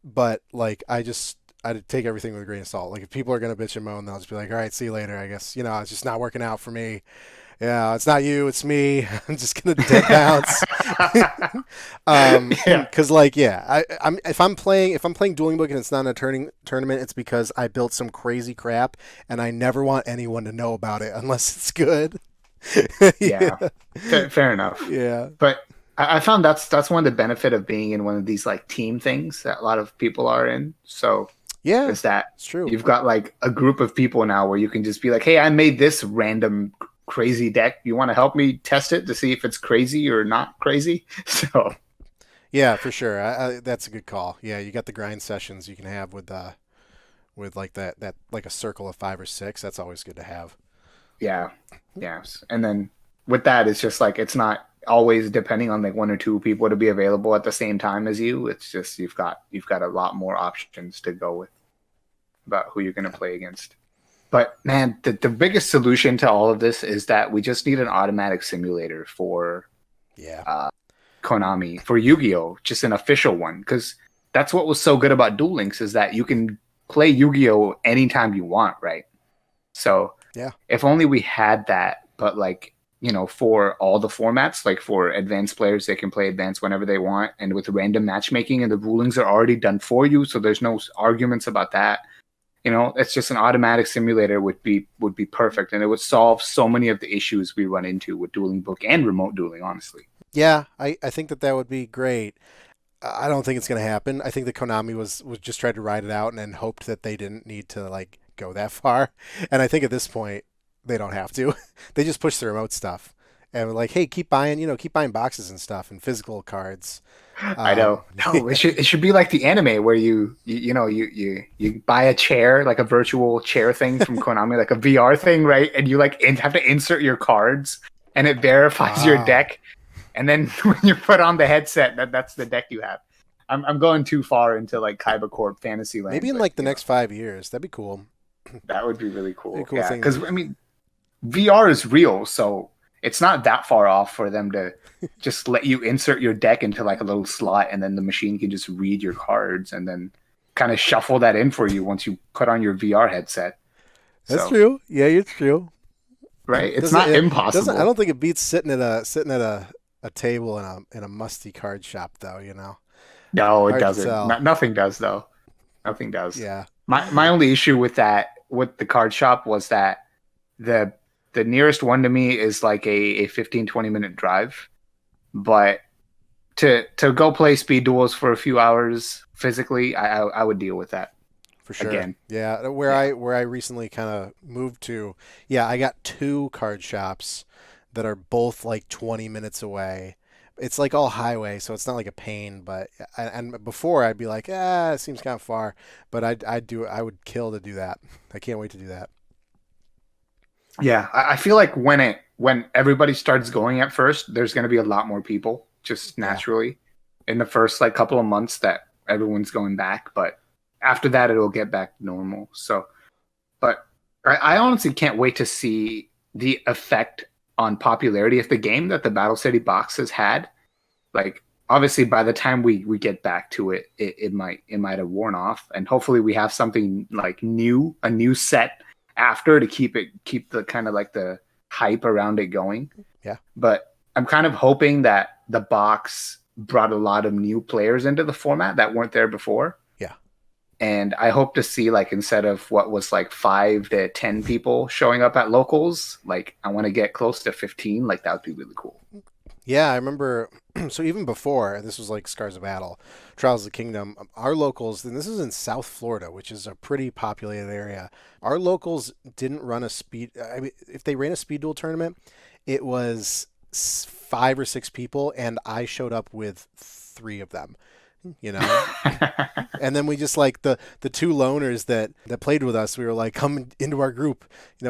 But like I take everything with a grain of salt. Like if people are gonna bitch and moan, they'll just be like, "All right, see you later." I guess it's just not working out for me. Yeah, it's not you, it's me. I'm just gonna dead bounce. Yeah. Because like yeah, I'm if I'm playing Dueling Book and it's not in a tournament, it's because I built some crazy crap and I never want anyone to know about it unless it's good. Yeah, Yeah. Fair enough. yeah, But I found that's one of the benefit of being in one of these like team things that a lot of people are in. So yeah. is that It's true. you've got like a group of people now where you can just be like, hey, I made this random crazy deck. You want to help me test it to see if it's crazy or not crazy? So Yeah, for sure. That's a good call. Yeah, you got the grind sessions you can have with like that like a circle of 5 or 6. That's always good to have. yeah, yes. And then with that, it's just like it's not always depending on like one or two people to be available at the same time as you. It's just you've got a lot more options to go with about who you're going to Yeah. play against. But man, the biggest solution to all of this is that we just need an automatic simulator for Yeah. uh, Konami, for Yu-Gi-Oh, just an official one. Because that's what was so good about Duel Links is that you can play Yu-Gi-Oh anytime you want, right? So Yeah. if only we had that, but like, for all the formats, like for advanced players, they can play advanced whenever they want. And with random matchmaking and the rulings are already done for you. So there's no arguments about that. It's just an automatic simulator would be perfect, and it would solve so many of the issues we run into with dueling book and remote dueling. Honestly, Yeah, I think that would be great. I don't think it's going to happen. I think that Konami was just tried to ride it out and then hoped that they didn't need to like go that far. And I think at this point they don't have to. They just push the remote stuff and were like, hey, keep buying boxes and stuff and physical cards. I know. No, it should be like the anime where you buy a chair, like a virtual chair thing from Konami, like a VR thing, right? And you like have to insert your cards, and it verifies your Ah, deck, and then when you put on the headset, that's the deck you have. I'm going too far into like Kaiba Corp fantasy maybe land, in but like the next 5 years. That'd be cool. that would be really Be a cool. cool Yeah, thing. because I mean, VR is real, so it's not that far off for them to just let you insert your deck into like a little slot, and then the machine can just read your cards and then kind of shuffle that in for you once you put on your VR headset. That's So, true. Yeah, it's true. right, it's Doesn't not it doesn't I impossible. don't think it beats sitting at a table in a musty card shop though. No, it Hard to doesn't. tell. Nothing does though. Nothing does. Yeah. My only issue with the card shop was that the the nearest one to me is like a 15-20 minute drive, but to go play speed duels for a few hours physically, I would deal with that For sure. again. Yeah, Yeah. where I recently kind of moved to, yeah, I got two card shops that are both like 20 minutes away. It's like all highway, so it's not like a pain, but and before I'd be like, it seems kind of far, but I would kill to do that. I can't wait to do that. Yeah, I feel like when everybody starts going at first, there's going to be a lot more people just Yeah. naturally in the first like couple of months that everyone's going back, but after that it'll get back to normal. So, but I honestly can't wait to see the effect on popularity of the game that the Battle City box has had. Like obviously by the time we get back to it, it might have worn off, and hopefully we have something like a new set after to keep the kind of like the hype around it going. Yeah. But I'm kind of hoping that the box brought a lot of new players into the format that weren't there before. Yeah. And I hope to see like instead of what was like 5 to 10 people showing up at locals, like I want to get close to 15. Like that would be really cool. Yeah, I remember. So even before this was like Scars of Battle, Trials of the Kingdom, our locals, and this is in South Florida, which is a pretty populated area. Our locals didn't run a speed. I mean, if they ran a speed duel tournament, it was 5 or 6 people, and I showed up with three of them. You know, and then we just like the two loners that played with us. We were like, come into our group,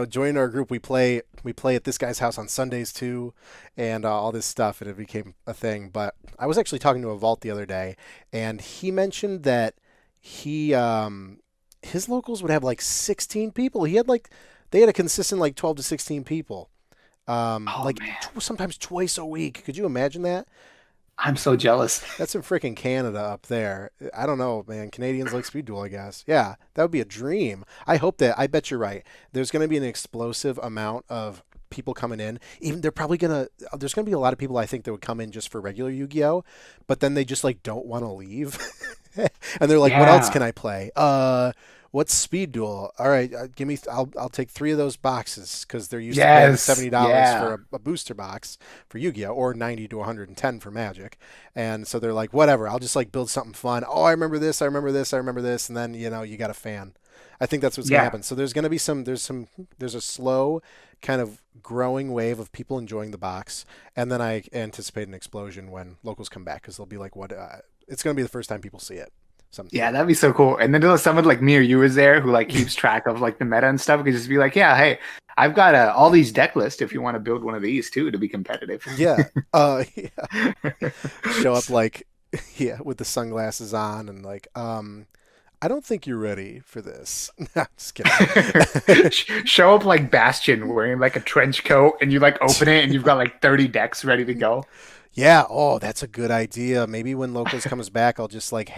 join our group. We play at this guy's house on Sundays too, and all this stuff, and it became a thing. But I was actually talking to a vault the other day, and he mentioned that he his locals would have like 16 people. They had a consistent like 12 to 16 people, Oh like man, sometimes twice a week. Could you imagine that? I'm so jealous. That's in freaking Canada up there. I don't know, man. Canadians like Speed Duel, I guess. Yeah, that would be a dream. I hope that. I bet you're right. There's going to be an explosive amount of people coming in. Even they're probably gonna. There's going to be a lot of people I think that would come in just for regular Yu-Gi-Oh, but then they just like don't want to leave, and they're like, "What else Yeah. can I play? What's Speed Duel? All right, give me. I'll take three of those boxes because they're used to paying Yes. $70 for Yeah. a booster box for Yu-Gi-Oh or 90 to 110 for Magic." And so they're like, whatever, I'll just like build something fun. Oh, I remember this, I remember this, I remember this, and then you got a fan. I think that's what's gonna Yeah. happen. So there's gonna be there's a slow kind of growing wave of people enjoying the box, and then I anticipate an explosion when locals come back because they'll be like, what? It's gonna be the first time people see it. Yeah, that'd be so cool. And then there's someone like me or you is there who like keeps track of like the meta and stuff. Could just be like, yeah, hey, I've got all these deck lists if you want to build one of these too to be competitive. Yeah. Yeah. Show up like yeah with the sunglasses on and like I don't think you're ready for this. Nah, just kidding. Show up like Bastion wearing like a trench coat and you like open it and you've got like 30 decks ready to go. Yeah, oh, that's a good idea. Maybe when locals comes back, I'll just like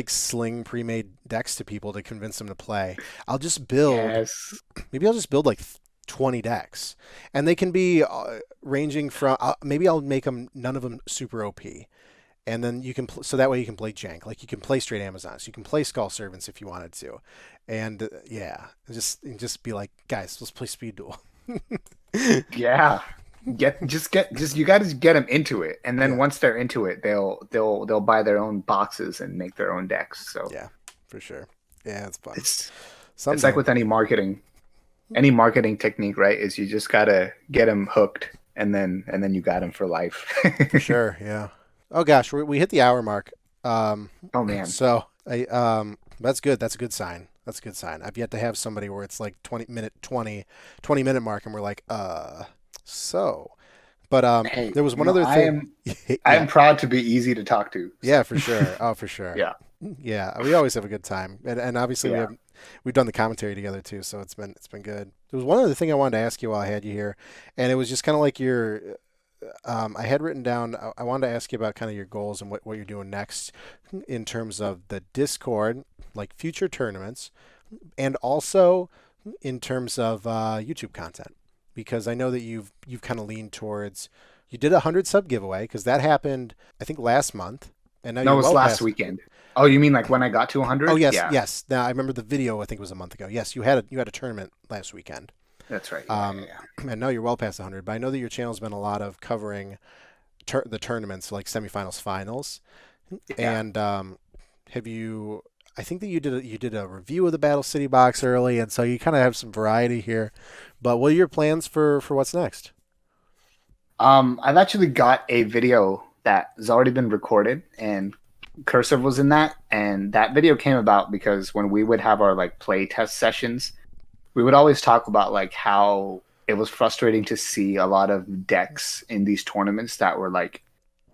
sling pre-made decks to people to convince them to play. I'll just build Yes. maybe I'll just build like 20 decks, and they can be ranging from maybe I'll make them none of them super OP, and then so that way you can play jank, like you can play straight Amazons, you can play Skull Servants if you wanted to, and yeah, just be like, guys, let's play Speed Duel. Yeah. Just you got to get them into it, and then Yeah, once they're into it, they'll buy their own boxes and make their own decks. So yeah, for sure. Yeah, it's fun. it's it's like Someday. with any marketing technique, right? Is you just gotta get them hooked, and then you got them for life. For sure, yeah. Oh gosh, we hit the hour mark. Um, Oh man, so that's good. That's a good sign. That's a good sign. I've yet to have somebody where it's like 20 minute mark, and we're like, so. But hey, there was one no, other I thing. am I Yeah, am proud to be easy to talk to. So yeah, for sure. Oh, for sure. yeah, Yeah, we always have a good time, and obviously yeah. we've done the commentary together too, so it's been good. There was one other thing I wanted to ask you while I had you here, and it was just kind of like your. I had written down. I wanted to ask you about kind of your goals and what you're doing next in terms of the Discord, like future tournaments, and also in terms of YouTube content, because I know that you've kind of leaned towards. You did a 100 sub giveaway because that happened I think last month, and now No, you're it was well last past. weekend. Oh, you mean like when I got to Oh 100? yes, Yeah, yes. Now I remember the video. I think it was a month ago. Yes, you had a tournament last weekend, that's right. Yeah, yeah, um, yeah. and now you're well past 100. But I know that your channel's been a lot of covering. the tournaments, like semifinals, finals. Yeah. And have you? I think that you did a review of the Battle City box early, and so you kind of have some variety here. But what are your plans for what's next? I've actually got a video that has already been recorded, and Cursive was in that. And that video came about because when we would have our like play test sessions, we would always talk about like how it was frustrating to see a lot of decks in these tournaments that were like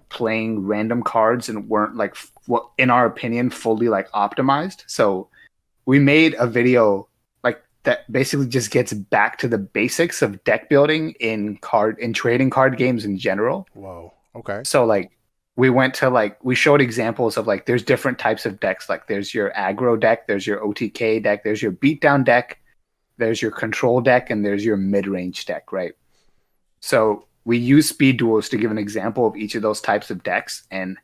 playing random cards and weren't like what in our opinion fully like optimized. So we made a video like that basically just gets back to the basics of deck building in trading card games in general. Whoa. Okay. So like we went to like we showed examples of like there's different types of decks. Like there's your aggro deck, there's your OTK deck, there's your beatdown deck, there's your control deck, and there's your mid-range deck, right? So we use speed duels to give an example of each of those types of decks and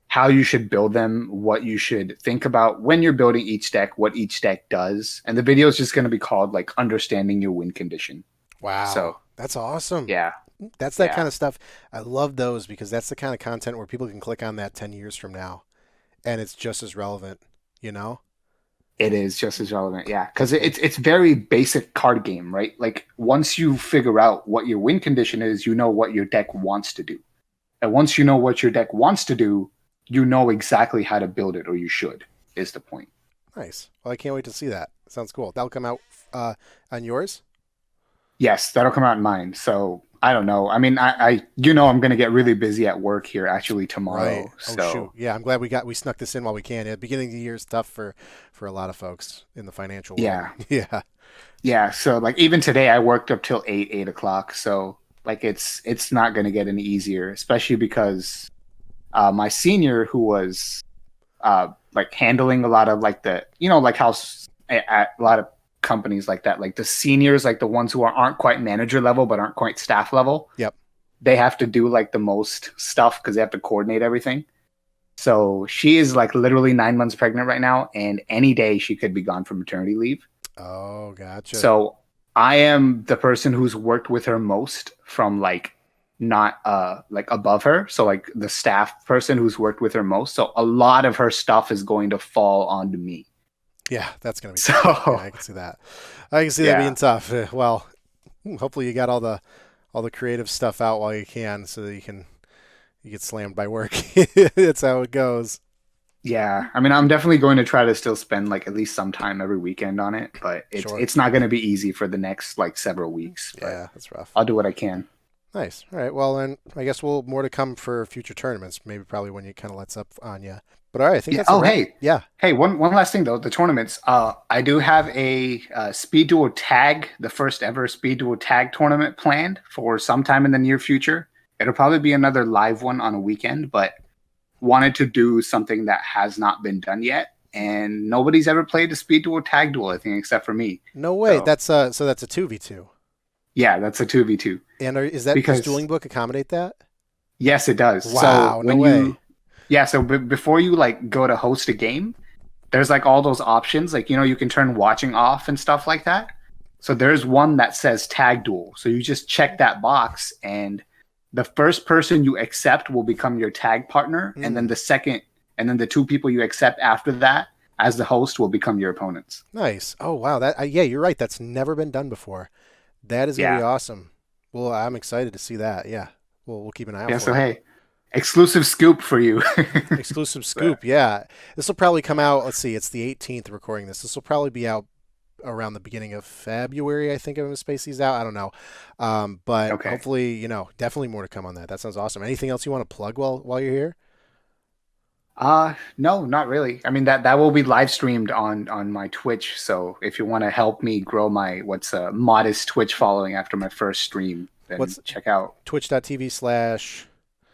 how you should build them, what you should think about when you're building each deck, what each deck does. And the video is just going to be called like understanding your win condition. Wow. So That's awesome. yeah, That's that yeah, kind of stuff. I love those because that's the kind of content where people can click on that 10 years from now and it's just as relevant, you know? it is just as relevant. Yeah, because it's very basic card game, right? Like once you figure out what your win condition is, you know what your deck wants to do. And once you know what your deck wants to do, you know exactly how to build it, or you should, is the point. Nice. Well, I can't wait to see that. Sounds cool. That'll come out on yours? Yes, that'll come out in mine. So I don't know. I mean, I'm going to get really busy at work here actually Right. tomorrow. Oh shoot. So Yeah, I'm glad we snuck this in while we can. Yeah, beginning of the year is tough for a lot of folks in the financial world. yeah, Yeah. yeah. So like even today, I worked up till 8 o'clock. So like it's not going to get any easier, especially because my senior who was like handling a lot of like the like how at a lot of companies like that, like the seniors, like the ones who aren't quite manager level but aren't quite staff level, Yep. they have to do like the most stuff because they have to coordinate everything. So she is like literally 9 months pregnant right now, and any day she could be gone for maternity leave. Oh, gotcha. So I am the person who's worked with her most from like not like above her. So like the staff person who's worked with her most. So a lot of her stuff is going to fall onto me. Yeah, that's gonna be tough. Yeah, So I can see that. I can see that being yeah. tough. Well, hopefully you got all the creative stuff out while you can, so that you get slammed by work. That's how it goes. Yeah, I mean, I'm definitely going to try to still spend like at least some time every weekend on it, but it's Sure. it's not going to be easy for the next like several weeks. But Yeah, that's rough. I'll do what I can. Nice. All right. Well, then I guess we'll more to come for future tournaments. Maybe probably when you kind of lets up on you. But all right, I think Yeah. that's a Oh, wrap. hey, Yeah. hey. One last thing though. The tournaments. I do have a Speed Duel tag, the first ever Speed Duel tag tournament planned for sometime in the near future. It'll probably be another live one on a weekend, but wanted to do something that has not been done yet, and nobody's ever played a Speed Duel tag duel, I think, except for me. No way. So That's so that's a 2v2. yeah, that's a 2v2. And is that does Because Dueling Book accommodate that? yes, it does. So Wow. No when way. you yeah, so before you like go to host a game, there's like all those options, like you can turn watching off and stuff like that. So there's one that says tag duel. So you just check that box, and the first person you accept will become your tag partner, and then Mm, the second, and then the two people you accept after that as the host will become your opponents. nice. Oh wow. That yeah, you're right. That's never been done before. That is gonna be Yeah. awesome. Well, I'm excited to see that. Yeah. We'll keep an eye out Yeah. So for it. hey, exclusive scoop for you. Exclusive But, scoop. Yeah. This will probably come out. Let's see. It's the 18th recording this. This will probably be out around the beginning of February. I think I'm gonna space these out. I don't know. But okay. hopefully, definitely more to come on that. That sounds awesome. Anything else you want to plug while you're here? No, not really. I mean that will be live streamed on my Twitch. So if you want to help me grow my what's a modest Twitch following after my first stream, then What's check out. twitch.tv/Terramaster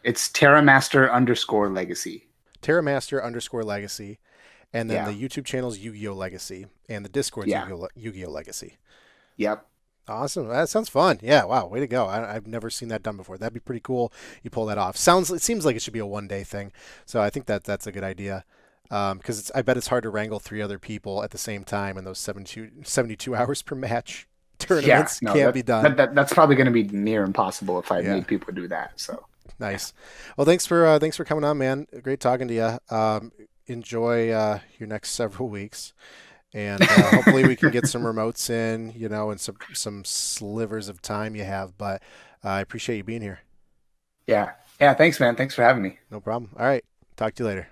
It's Terramaster_legacy. underscore legacy. And then the Yeah. YouTube channel's Yu-Gi-Oh! Legacy. And the Discord's Yeah. Yu-Gi-Oh! Legacy. Yep. Awesome. That sounds fun. Yeah. Wow. Way to go. I've never seen that done before. That'd be pretty cool. You pull that off. It seems like it should be a 1 day thing. So I think that's a good idea. Because I bet it's hard to wrangle three other people at the same time in those 72 hours per match Yeah. tournaments. No, Can't be done. that's probably going to be near impossible if I Yeah. made people do that. So Nice. Well, thanks for coming on, man. Great talking to you. Enjoy your next several weeks, and hopefully we can get some remotes in, and some slivers of time you have. But I appreciate you being here. Yeah. Yeah. Thanks, man. Thanks for having me. No problem. All right. Talk to you later.